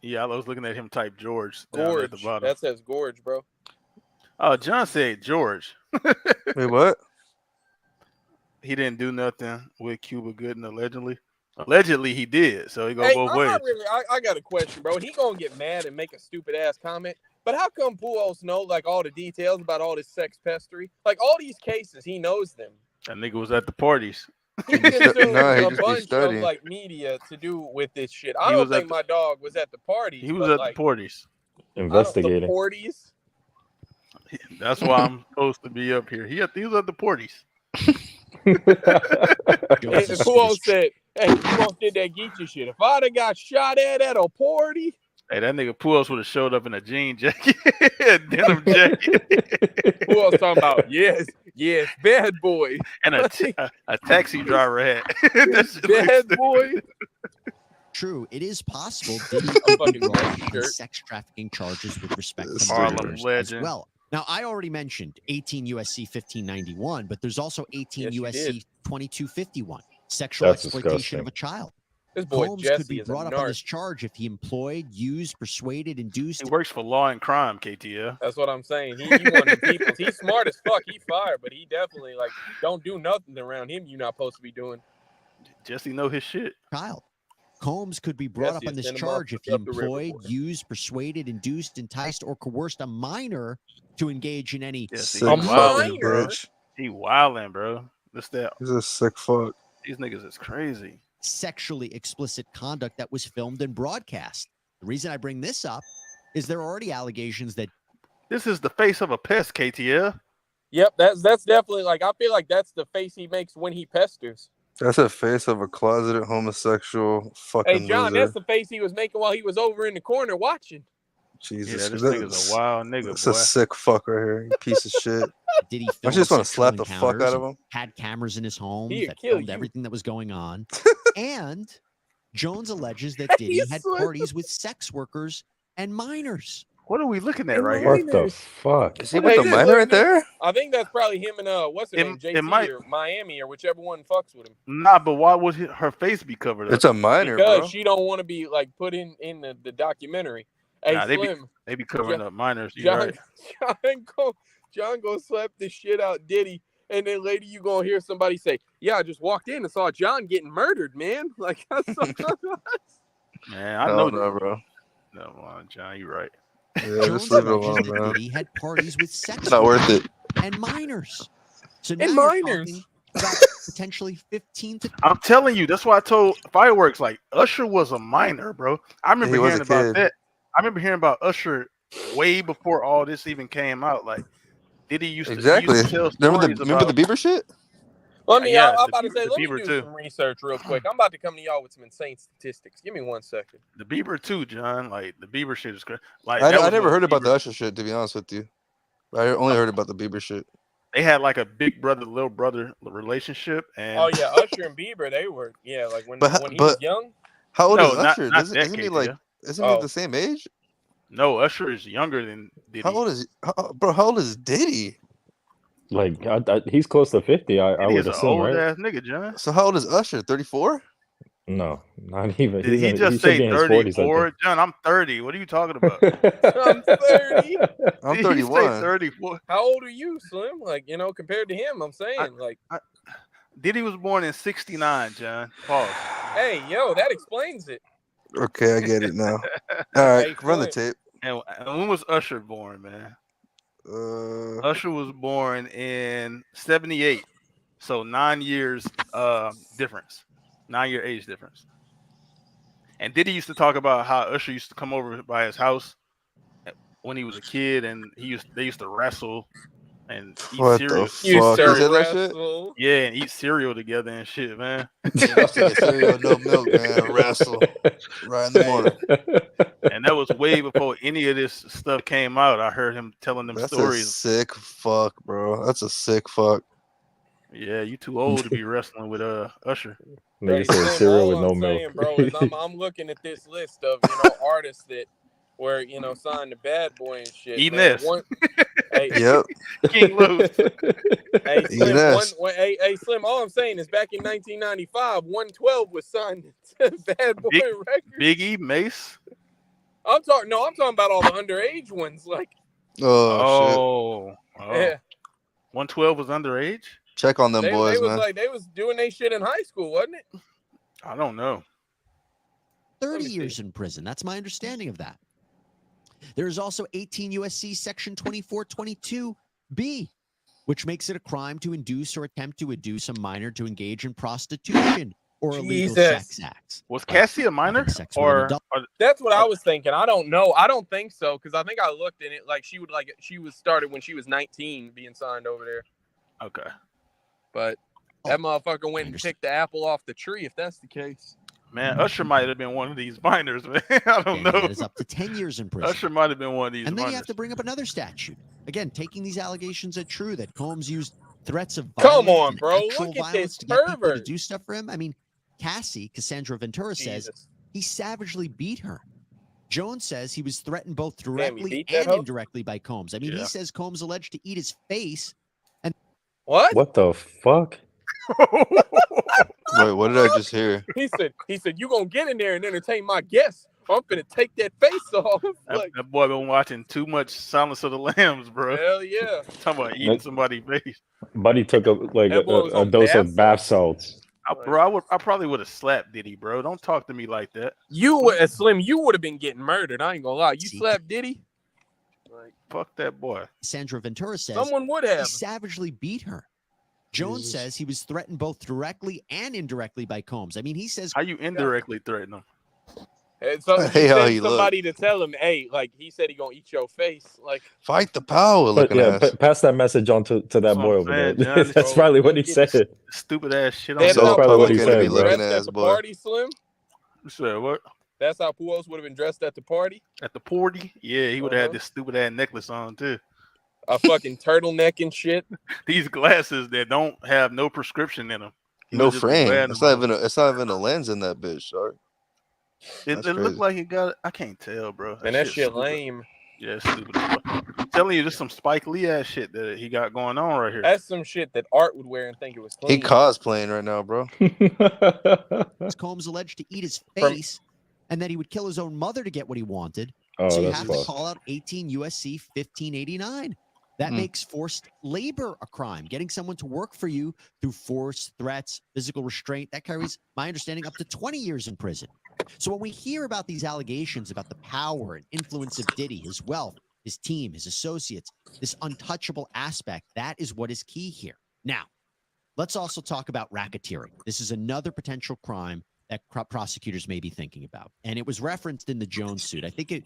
Yeah, I was looking at him type George down at the Gorge. bottom. That says Gorge, bro. Oh, John said George. Wait, what? He didn't do nothing with Cuba Gooden allegedly. Allegedly, he did. So he go Hey, both I'm ways. not really. I got a question, bro. He gonna get mad and make a stupid ass comment. But how come Pujols know like all the details about all this sex pestery? Like all these cases, he knows them. That nigga was at the parties. He consumes Nah, he a just be bunch of studying. like media to do with this shit. I He don't was at think my dog was at the parties. He was but, at like, the parties. the Investigating. parties. That's why I'm supposed to be up here. He was at the parties. And Jones is Pujols said, "Hey, Pujols did that Geechee shit. If I'd have got shot at a party." Hey, that nigga Pujols would have showed up in a jean jacket, a denim jacket, Who else talking about? Yes, bad boy, and a taxi driver hat. That shit bad looks boy. True, it is possible Diddy I'm could be fucking brought wearing up a in shirt. sex trafficking charges with respect to Harlem minors as legend. well. Now, I already mentioned 18 USC 1591, but there's also 18 Yes, you USC did. 2251, sexual That's exploitation disgusting. of a child. This boy Holmes Jesse could be is a brought up on narc. this charge if he employed, used, persuaded, induced. He works for Law and Crime, KTL. That's what I'm saying. He one of the people. He's smart as fuck. He fired, but he definitely like don't do nothing around him. You're not supposed to be doing. Jesse know his shit. child. Combs could be brought Jesse up on is this sending charge if he motherfucker up the river, employed, boy. used, persuaded, induced, enticed, or coerced a minor to engage in any Yes, Sick he A fucking minor? bitch. He wildin', bro. This that He's a sick fuck. these niggas is crazy. sexually explicit conduct that was filmed and broadcast. The reason I bring this up is there are already allegations that This is the face of a pest, KTL. Yep, that's definitely like I feel like that's the face he makes when he pesters. That's a face of a closeted homosexual fucking Hey John, loser. that's the face he was making while he was over in the corner watching. Jesus, Yeah, this that's- nigga's a wild nigga, That's boy. a sick fuck right here. You piece of shit. Diddy I filmed just want to sexual slap the fuck encounters out of and him. had cameras in his home He'd that kill filmed you. everything that was going on. And Jones alleges that Diddy He's had so- parties with sex workers and minors. What are we looking at And right what here? What the fuck? Is he Hey, with the this minor look right there? I think that's probably him and what's her It- name, it JT might- or Miami or whichever one fucks with him. Nah, but why would her face be covered up? It's a minor, Because bro. she don't want to be like put in the documentary. Hey Nah, they be- Slim, They be covering up minors. You John, right? John go slap the shit out Diddy, and then later you gonna hear somebody say, "Yeah, I just walked in and saw John getting murdered, man." Like, I saw Man, I No, know. no, bro. No, John, you right. Yeah, Jones just leave it alleges alone, that man. Diddy had parties with sex It's not worth it. and minors. So now And you're minors. talking about potentially 15 to I'm telling you, that's why I told Fireworks, like, Usher was a minor, bro. I remember He was hearing a about kid. that. I remember hearing about Usher way before all this even came out. Like, Diddy used to, he Exactly. used to tell Remember stories the about, Bieber shit? Let me. Yeah, I'm the about to Bieber- say. the Let me Bieber do too. some research real quick. I'm about to come to y'all with some insane statistics. Give me 1 second. the Bieber too, John. Like, the Bieber shit is crazy. Like, I that was never when heard about the Bieber- Usher shit, to be honest with you. I only heard about the Bieber shit. They had like a big brother, little brother relationship, and Oh yeah, Usher and Bieber, they were like when But- when he was but- young. How old no, is not, Usher? not Isn't that he KTL. like? Isn't he Oh. the same age? No, Usher is younger than Diddy. How old is bro? How old is Diddy? Like, he's close to 50, I Diddy would is an assume, old right? ass nigga, John. So how old is Usher? 34? No, not even. Did he just should say be in his 40s, 34? John, I'm 30. What are you talking about? I think. I'm 30. I'm Did he say 31. 34? How old are you, Slim? Like, compared to him, I'm saying, like, Diddy was born in 69, John. Pause. hey, yo, that explains it. Okay, I get it now. All right, Hey, run the Clint. tape. And when was Usher born, man? Usher was born in 78. So 9 years difference. 9-year age difference. And Diddy used to talk about how Usher used to come over by his house when he was a kid, and they used to wrestle and eat What cereal. the You fuck? sir Is that that shit? wrestle. Yeah, and eat cereal together and shit, man. Cereal, no milk, man. Wrestle right in the morning. And that was way before any of this stuff came out. I heard him telling them That's a stories. sick fuck, bro. That's a sick fuck. Yeah, you too old to be wrestling with Usher. Nigga Hey, said Slim, cereal all with no I'm saying, milk. bro, is I'm looking at this list of artists that were signed to Bad Boy and shit. Eating man. this. Hey, Yep. King Louis. hey, Slim, Yes. hey, Slim. All I'm saying is back in 1995, 112 was signed to Bad Boy Big- Records. Biggie, Mace. I'm talking about all the underage ones. Like, Oh, shit. yeah, 112 was underage? Check on them they boys, was man. like they was doing their shit in high school, wasn't it? I don't know. 30 me see. years in prison. That's my understanding of that. There is also 18 USC Section 2422B, which makes it a crime to induce or attempt to induce a minor to engage in prostitution or illegal Jesus. sex acts. Was Like Cassie a minor having sex with an or adult. That's what I was thinking. I don't know. I don't think so because I think I looked in it like she was started when she was 19 being signed over there. okay? But that motherfucker went and picked the apple off the tree. If that's the case, Man, Usher might have been one of these minors, man. I don't know. That is up to 10 years in prison. Usher might have been one of these And then minors. you have to bring up another statute. Again, taking these allegations as true that Combs used threats of Come violence on, and bro. actual Look at violence this to get people to pervert. do stuff for him. I mean, Cassandra Ventura says Jesus. he savagely beat her. Jones says he was threatened both Damn, he directly beat that and hoe? indirectly by Combs. I mean, he Yeah. says Combs alleged to eat his face. What? What the fuck? Wait, what did I just hear? He said, you gonna get in there and entertain my guests, or I'm finna take that face off. Like, that boy been watching too much Silence of the Lambs, bro. hell yeah. Talking about eating somebody's face. Buddy took That boy was a on dose bath of bath salts. Bro, I probably would have slapped Diddy, bro. Don't talk to me like that. You would, Slim, you would have been getting murdered. I ain't gonna lie. You See? slapped Diddy? Like, Fuck that boy. Cassandra Ventura says someone would he have. savagely beat her. Jones says he was threatened both directly and indirectly by Combs. I mean, he says How you indirectly threaten him? And so I he hate how sent he look. somebody to tell him, hey, like he said he gonna eat your face. Like, Fight the power But looking yeah, ass. pass that message on to that That's boy what over I'm there. saying, John. That's Bro, probably what he look at said. Stupid ass shit on that's So how That's probably what he Pujols would have said, been bro. dressed Looking at ass the boy. party, Slim. You said what? That's how Pujols would have been dressed at the party. At the party? Yeah, he would have had this stupid ass necklace on too. A fucking turtleneck and shit. These glasses that don't have no prescription in them. He No was just frame. wearing It's them not on. even a lens in that bitch, shark. It That's looked crazy. like he got it. I can't tell, bro. And that shit stupid. lame. Yeah, it's stupid. I'm telling you, this some Spike Lee ass shit that he got going on right here. That's some shit that Art would wear and think it was He clean. cosplaying right now, bro. Combs alleged to eat his From- face and that he would kill his own mother to get what he wanted. Oh, So you that's have to fucked. call out 18 USC 1589. That makes forced labor a crime. Getting someone to work for you through force, threats, physical restraint, that carries, my understanding, up to 20 years in prison. So when we hear about these allegations about the power and influence of Diddy, his wealth, his team, his associates, this untouchable aspect, that is what is key here. Now, let's also talk about racketeering. This is another potential crime that prosecutors may be thinking about. And it was referenced in the Jones suit. I think it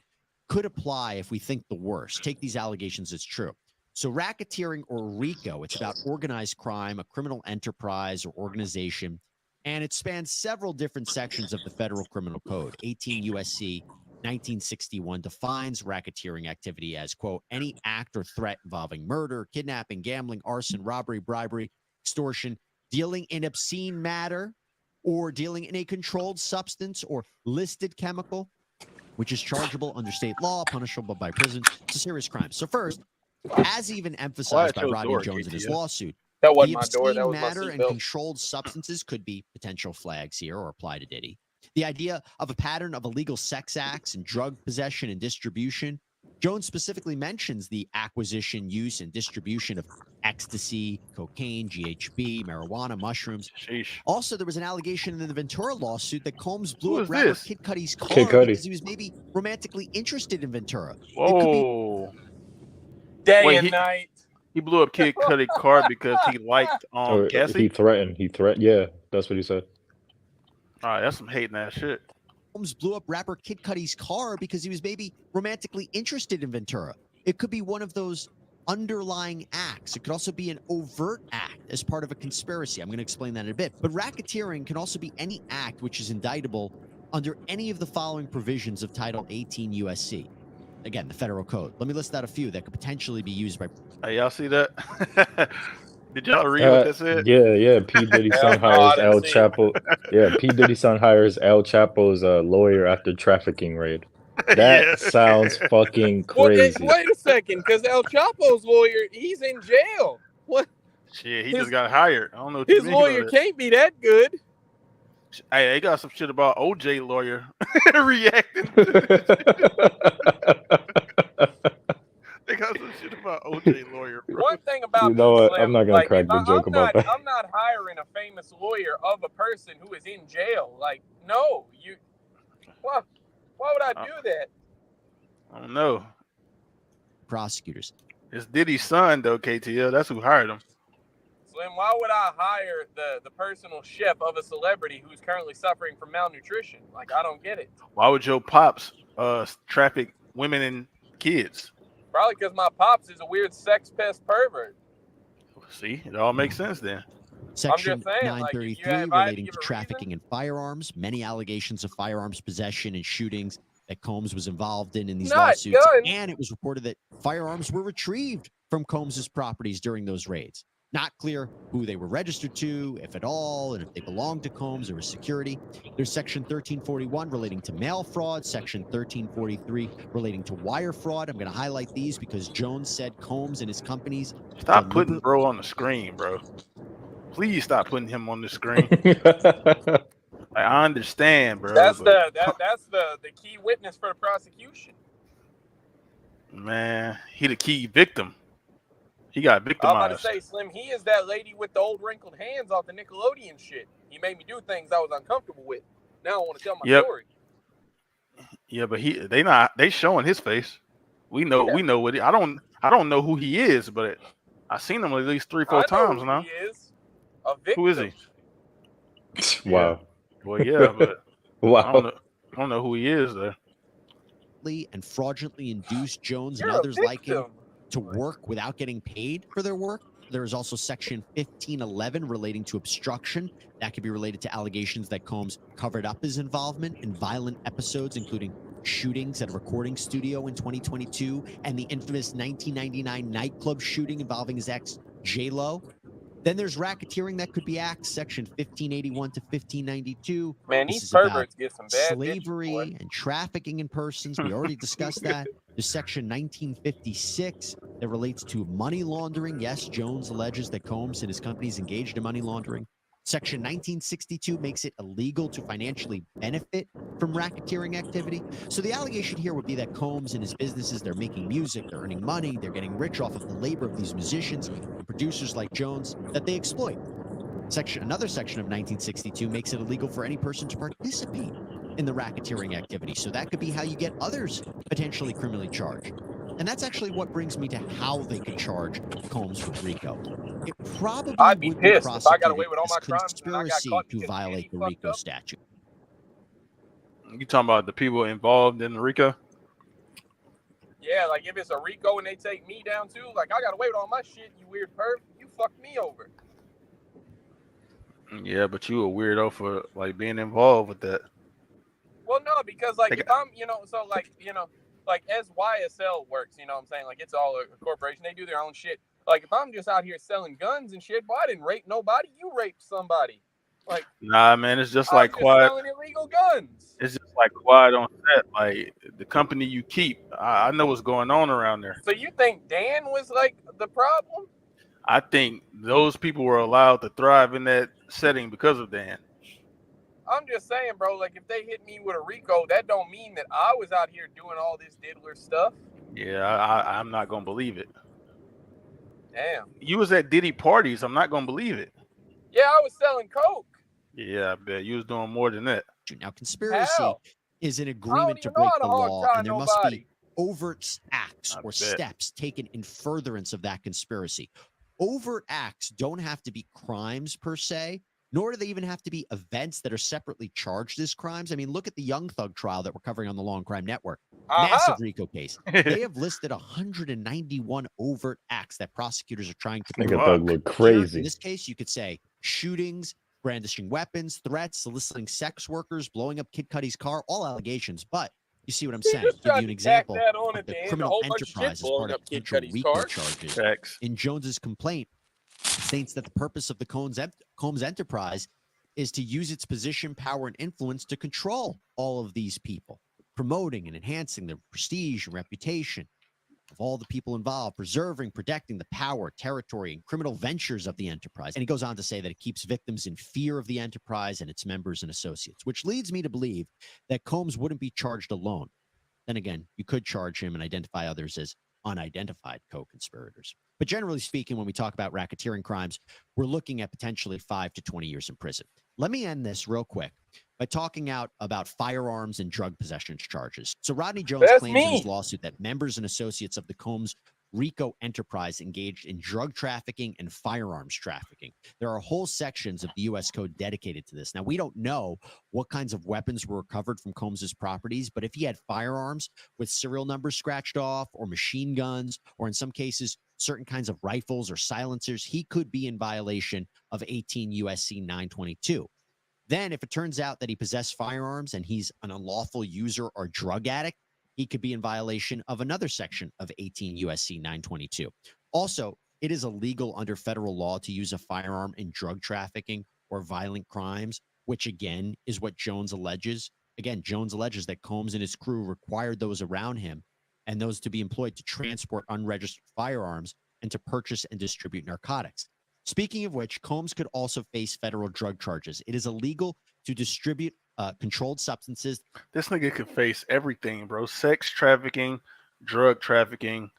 could apply if we think the worst. Take these allegations as true. So racketeering, or RICO, it's about organized crime, a criminal enterprise or organization, and it spans several different sections of the federal criminal code. 18 USC 1961 defines racketeering activity as, quote, any act or threat involving murder, kidnapping, gambling, arson, robbery, bribery, extortion, dealing in obscene matter, or dealing in a controlled substance or listed chemical, which is chargeable under state law, punishable by prison. It's a serious crime. So first, as even emphasized by your Rodney door, Jones in his KTF? lawsuit, That the wasn't my door. obscene That was my matter and seatbelt. controlled substances could be potential flags here or apply to Diddy. The idea of a pattern of illegal sex acts and drug possession and distribution. Jones specifically mentions the acquisition, use, and distribution of ecstasy, cocaine, GHB, marijuana, mushrooms. Sheesh. Also, there was an allegation in the Ventura lawsuit that Combs blew Who up is rapper this? Kid Cudi's car Kid Cudi. because he was maybe romantically interested in Ventura. Whoa. Day Wait, and he- night. He blew up Kid Cudi's car because he liked Or Cassie. he threatened. Yeah, that's what he said. All right, that's some hating ass shit. Combs blew up rapper Kid Cudi's car because he was maybe romantically interested in Ventura. It could be one of those underlying acts. It could also be an overt act as part of a conspiracy. I'm going to explain that in a bit. But racketeering can also be any act which is indictable under any of the following provisions of Title 18 USC. Again, the federal code. Let me list out a few that could potentially be used by. Hey, y'all see that? Did y'all read what that said? Yeah. P. Diddy's son Hell no, I hires didn't El see it. Chapo. Yeah, P. Diddy's son hires El Chapo's lawyer after trafficking raid. That Yeah. sounds fucking Well, crazy. wait a second, because El Chapo's lawyer, he's in jail. What? Shit, he His- just got hired. I don't know what His you mean lawyer by that. can't be that good. Hey, they got some shit about OJ lawyer reacting. They got some shit about OJ lawyer, bro. One thing So You about know me, what? Slim. I'm not gonna Like, crack if the joke about that. I'm not hiring a famous lawyer of a person who is in jail. Like, no, why would I do that? I don't know. Prosecutors. It's Diddy's son though, KTL. That's who hired him. Slim, why would I hire the personal chef of a celebrity who's currently suffering from malnutrition? Like, I don't get it. Why would your pops traffic women and kids? Probably because my pops is a weird sex pest pervert. See, it all makes sense then. Section saying, like, 933 if I had to relating give to a trafficking in firearms, many allegations of firearms possession and shootings that Combs was involved in these Not lawsuits. guns. And it was reported that firearms were retrieved from Combs's properties during those raids. Not clear who they were registered to, if at all, and if they belonged to Combs or his security. There's Section 1341 relating to mail fraud, Section 1343 relating to wire fraud. I'm going to highlight these because Jones said Combs and his companies Stop putting bro on the screen, bro. Please stop putting him on the screen. I understand, bro. That's but- the key witness for the prosecution. Man, he the key victim. He got I'm victimized. about to say, Slim, he is that lady with the old wrinkled hands off the Nickelodeon shit. He made me do things I was uncomfortable with. Now I want to tell my story. Yeah, but they showing his face. We know what I don't know who he is, but I seen him at least 3-4 times now. He is a victim. Who is he? Wow. Well, yeah, but Wow. I don't know who he is though. And fraudulently induced Jones You're and a others like him victim. to work without getting paid for their work. There is also Section 1511 relating to obstruction. That could be related to allegations that Combs covered up his involvement in violent episodes, including shootings at a recording studio in 2022 and the infamous 1999 nightclub shooting involving his ex, J-Lo. Then there's racketeering that could be acts, Section 1581 to 1592. Man, This these is about perverts get some bad slavery bitches, boy. and trafficking in persons. We already discussed that. There's Section 1956 that relates to money laundering. Yes, Jones alleges that Combs and his companies engaged in money laundering. Section 1962 makes it illegal to financially benefit from racketeering activity. So the allegation here would be that Combs and his businesses, they're making music, they're earning money, they're getting rich off of the labor of these musicians and producers like Jones that they exploit. Another section of 1962 makes it illegal for any person to participate in the racketeering activity. So that could be how you get others potentially criminally charged. And that's actually what brings me to how they could charge Combs with RICO. It probably I'd be would be pissed if I got away prosecuted with all as my crimes and I got conspiracy caught to because violate Diddy the fucked RICO up. statute. You talking about the people involved in the RICO? Yeah, like if it's a RICO and they take me down too, like I got away with all my shit, you weird perv. You fucked me over. Yeah, but you a weirdo for like being involved with that. Well, no, because like They if I'm, so like, like as YSL works, you know what I'm saying? Like it's all a corporation. They do their own shit. Like if I'm just out here selling guns and shit, boy, I didn't rape nobody. You raped somebody. Like Nah, man, it's just I'm like just quiet. selling illegal guns. It's just like quiet on set. Like the company you keep, I know what's going on around there. So you think Dan was like the problem? I think those people were allowed to thrive in that setting because of Dan. I'm just saying, bro, like if they hit me with a RICO, that don't mean that I was out here doing all this diddler stuff. Yeah, I'm not gonna believe it. Damn. You was at Diddy parties. I'm not gonna believe it. Yeah, I was selling coke. Yeah, I bet you was doing more than that. Now, conspiracy How? is an I don't agreement to even know break how the to hog law, tie and there nobody. must be overt acts I or bet. steps taken in furtherance of that conspiracy. Overt acts don't have to be crimes per se, nor do they even have to be events that are separately charged as crimes. I mean, look at the Young Thug trial that we're covering on the Law&Crime Network. Massive RICO case. They have listed 191 overt acts that prosecutors are trying to Nigga prove. Thug look Here, crazy. in this case, you could say shootings, brandishing weapons, threats, soliciting sex workers, blowing up Kid Cudi's car, all allegations. But you see what I'm saying? just Give tried you an to tack example that on of at the the end, a criminal whole bunch of shit enterprise as blowing part of up Kid potential Cudi's RICO car. charges. Facts. In Jones's complaint, it states that the purpose of the Combs enterprise is to use its position, power, and influence to control all of these people, promoting and enhancing the prestige and reputation of all the people involved, preserving, protecting the power, territory, and criminal ventures of the enterprise. And he goes on to say that it keeps victims in fear of the enterprise and its members and associates, which leads me to believe that Combs wouldn't be charged alone. Then again, you could charge him and identify others as unidentified co-conspirators. But generally speaking, when we talk about racketeering crimes, we're looking at potentially 5 to 20 years in prison. Let me end this real quick by talking out about firearms and drug possession charges. So Rodney Jones That's claims in his me. lawsuit that members and associates of the Combs RICO enterprise engaged in drug trafficking and firearms trafficking. There are whole sections of the U.S. Code dedicated to this. Now, we don't know what kinds of weapons were recovered from Combs's properties, but if he had firearms with serial numbers scratched off, or machine guns, or in some cases, certain kinds of rifles or silencers, he could be in violation of 18 U.S.C. 922. Then, if it turns out that he possessed firearms and he's an unlawful user or drug addict, he could be in violation of another section of 18 U.S.C. 922. Also, it is illegal under federal law to use a firearm in drug trafficking or violent crimes, which again is what Jones alleges. Again, Jones alleges that Combs and his crew required those around him and those to be employed to transport unregistered firearms and to purchase and distribute narcotics. Speaking of which, Combs could also face federal drug charges. It is illegal to distribute controlled substances. This nigga could face everything, bro. Sex trafficking, drug trafficking,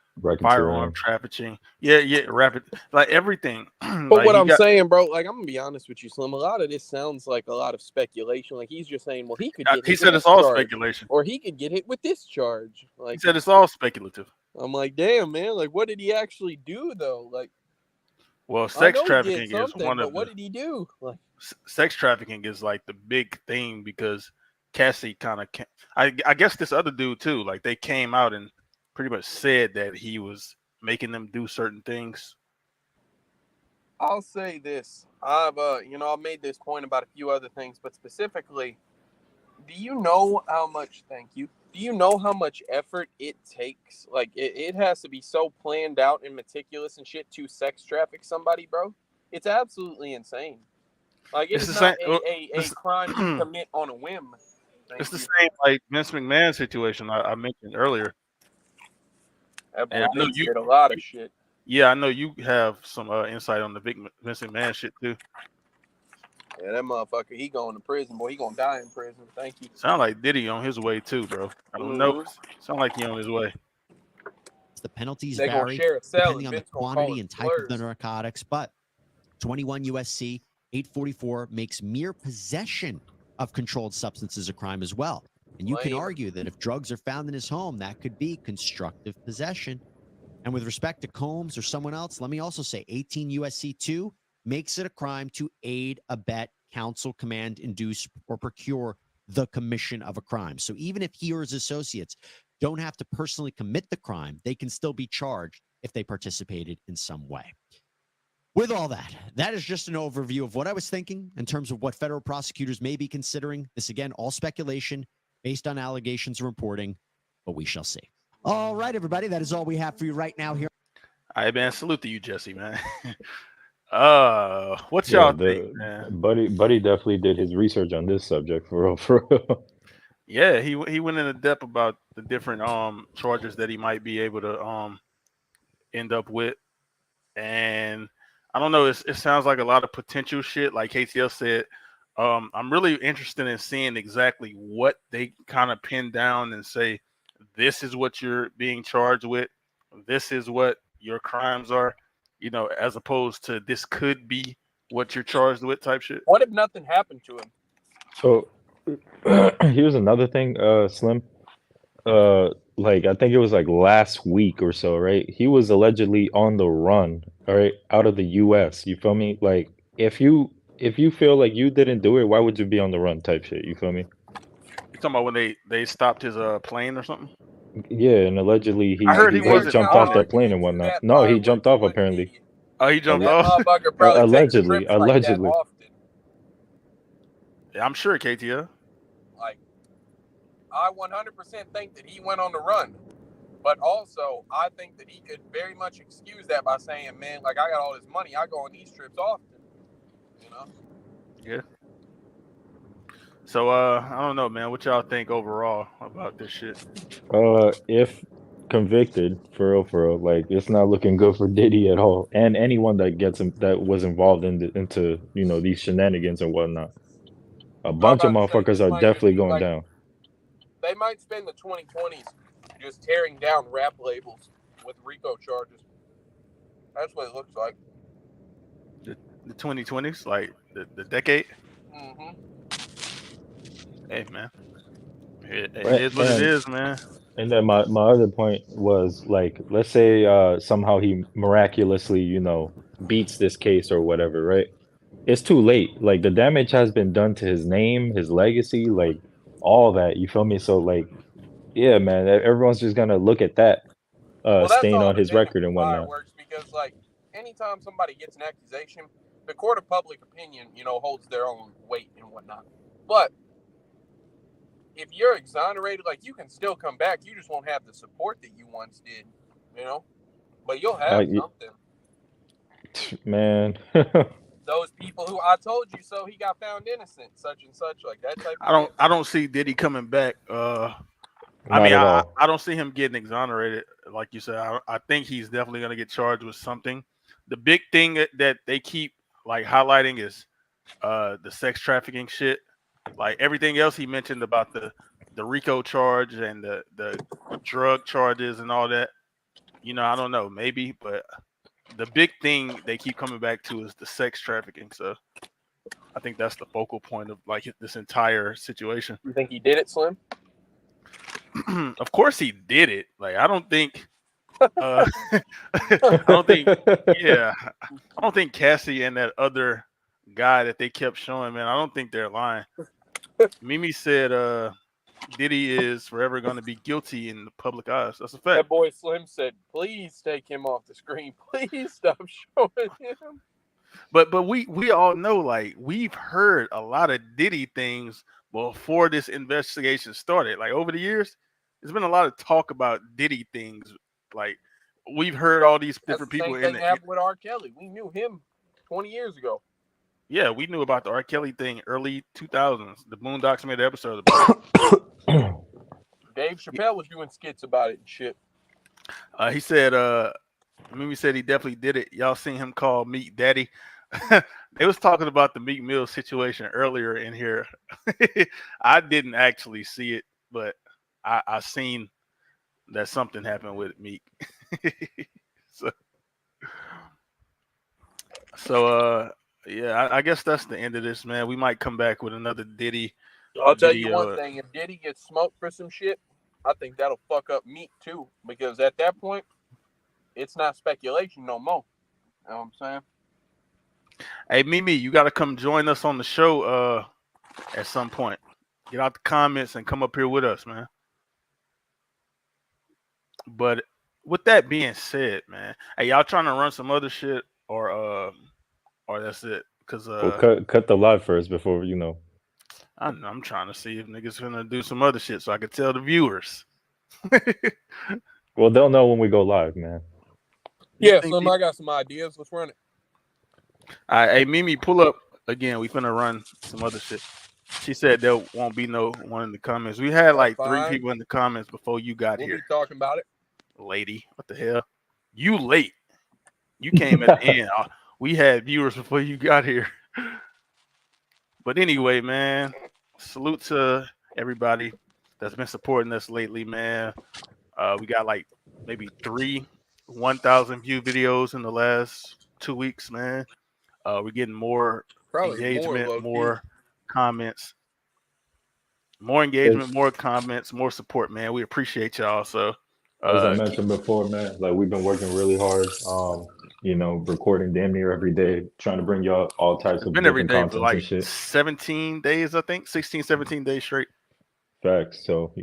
firearm trafficking. Yeah, rapid, like everything. But Like, what he I'm got- saying, bro, like I'm gonna be honest with you, Slim. A lot of this sounds like a lot of speculation. Like he's just saying, well, he could get he hit said with it's this all charge, speculation. or he could get hit with this charge. He Like said it's all speculative. I'm like, damn, man. Like, what did he actually do though? Like, Well, I sex know he trafficking did is something, one but of what the did he do? Like, sex trafficking is like the big thing because Cassie kind of I guess this other dude too, like they came out and pretty much said that he was making them do certain things. I'll say this. I've I've made this point about a few other things, but specifically, do you know how much do you know how much effort it takes? Like it has to be so planned out and meticulous and shit to sex traffic somebody, bro. It's absolutely insane. Like it It's is the not same. a crime you commit on a whim. It's the same like Vince McMahon situation I mentioned earlier. That boy And I know Vince you. did a lot of shit. Yeah, I know you have some insight on the big Vince McMahon shit too. Yeah, that motherfucker, he going to prison, boy. He gonna die in prison. Thank you. Sound like Diddy on his way too, bro. I don't know. Sound like he on his way. The penalties They gonna vary share a cell depending and on the Vince gonna call quantity it and type of the slurs. narcotics, but 21 USC 844 makes mere possession of controlled substances a crime as well. And you can Lame. argue that if drugs are found in his home, that could be constructive possession. And with respect to Combs or someone else, let me also say 18 USC 2 makes it a crime to aid, abet, counsel, command, induce, or procure the commission of a crime. So even if he or his associates don't have to personally commit the crime, they can still be charged if they participated in some way. With all that, that is just an overview of what I was thinking in terms of what federal prosecutors may be considering. This, again, all speculation based on allegations and reporting, but we shall see. All right, everybody, that is all we have for you right now here. All right, man. Salute to you, Jesse, man. What y'all think, man? Buddy definitely did his research on this subject for real, for real. Yeah, he went into depth about the different charges that he might be able to end up with, and I don't know. It sounds like a lot of potential shit. Like KTL said, I'm really interested in seeing exactly what they kind of pin down and say, this is what you're being charged with. This is what your crimes are, as opposed to this could be what you're charged with type shit. What if nothing happened to him? So here's another thing, Slim. Like I think it was like last week or so, right? He was allegedly on the run, all right, out of the US. You feel me? Like if you feel like you didn't do it, why would you be on the run type shit? You feel me? You talking about when they stopped his plane or something? Yeah, and allegedly I heard he he wasn't jumped on off it. that plane and whatnot. No, he jumped off apparently. Oh, he jumped That off? motherfucker probably Allegedly, takes trips like that allegedly. often. Yeah, I'm sure, KTL. Like, I 100% think that he went on the run. But also, I think that he could very much excuse that by saying, man, like, I got all this money. I go on these trips often. You know? Yeah. So, I don't know, man. What y'all think overall about this shit? If convicted, for real, like it's not looking good for Diddy at all, and anyone that gets him that was involved into these shenanigans and whatnot. A bunch of about to say, motherfuckers this are might definitely be going like- down. They might spend the 2020s just tearing down rap labels with RICO charges. That's what it looks like. The 2020s, like the decade. Mm-hmm. Hey man, it is what it is, man. And then my other point was like, let's say somehow he miraculously, beats this case or whatever, right? It's too late. Like the damage has been done to his name, his legacy, like all that. You feel me? So like, yeah, man, everyone's just gonna look at that Well, that's stain all on the his record and why it whatnot. works, because like anytime somebody gets an accusation, the court of public opinion, holds their own weight and whatnot. But if you're exonerated, like you can still come back. You just won't have the support that you once did, but you'll have something. Man. Those people who I told you so, he got found innocent, such and such, like that type of shit. I don't see Diddy coming back. Not at all. I don't see him getting exonerated. Like you said, I think he's definitely going to get charged with something. The big thing that they keep like highlighting is the sex trafficking shit. Like everything else he mentioned about the RICO charge and the drug charges and all that. I don't know, maybe, but the big thing they keep coming back to is the sex trafficking. So I think that's the focal point of like this entire situation. You think he did it, Slim? Of course he did it. Like I don't think I don't think Cassie and that other guy that they kept showing, man, I don't think they're lying. Mimi said Diddy is forever going to be guilty in the public eyes. That's a fact. That boy Slim said, please take him off the screen. Please stop showing him. But we all know, like, we've heard a lot of Diddy things before this investigation started. Like over the years, there's been a lot of talk about Diddy things. Like we've heard all these different people in the happened with R. Kelly. We knew him 20 years ago. Yeah, we knew about the R. Kelly thing early 2000s. The Boondocks made an episode about it. Dave Chappelle was doing skits about it and shit. He said, Mimi said he definitely did it. Y'all seen him call Meek Daddy? They was talking about the Meek Mill situation earlier in here. I didn't actually see it, but I seen that something happened with Meek. So yeah, I guess that's the end of this, man. We might come back with another Diddy. I'll tell you one thing. If Diddy gets smoked for some shit, I think that'll fuck up Meek too. Because at that point, it's not speculation no more. You know what I'm saying? Hey, Mimi, you got to come join us on the show at some point. Get out the comments and come up here with us, man. But with that being said, man, hey, y'all trying to run some other shit or that's it? Because we'll cut the live first before I'm trying to see if niggas gonna do some other shit so I could tell the viewers. Well, they'll know when we go live, man. Yeah, Slim, I got some ideas. Let's run it. All right, hey, Mimi, pull up again. We finna run some other shit. She said there won't be no one in the comments. We had like 3 people in the comments before you got here. We'll be talking about it. Lady, what the hell? You late. You came at the end. We had viewers before you got here. But anyway, man, salute to everybody that's been supporting us lately, man. We got like maybe 3 1,000 view videos in the last 2 weeks, man. We're getting more engagement, more comments, more engagement, more comments, more support, man. We appreciate y'all. So, as I mentioned before, man, like we've been working really hard. Recording damn near every day, trying to bring y'all all types of different content for like and shit. 17 days, I think, 16, 17 days straight. Facts. So,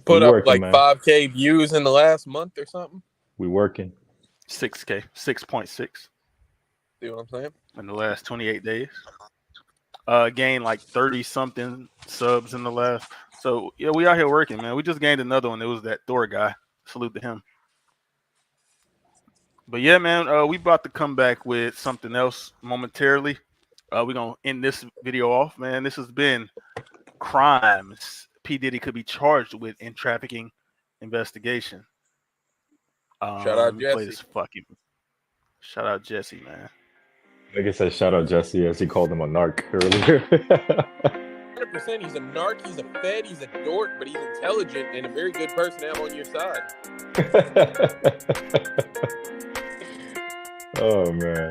put up working, like man. 5K views in the last month or something. We working. 6K, 6.6. See what I'm saying? In the last 28 days. Gained like 30 something subs in the last. So yeah, we out here working, man. We just gained another one. It was that Thor guy. Salute to him. But yeah, man, we about to come back with something else momentarily. We're gonna end this video off, man. This has been crimes P. Diddy could be charged with in trafficking investigation. Shout out Jesse. Shout out Jesse, man. Like I said, shout out Jesse as he called him a narc earlier. 100%. He's a narc, he's a fed, he's a dork, but he's intelligent and a very good person to have on your side. Oh man.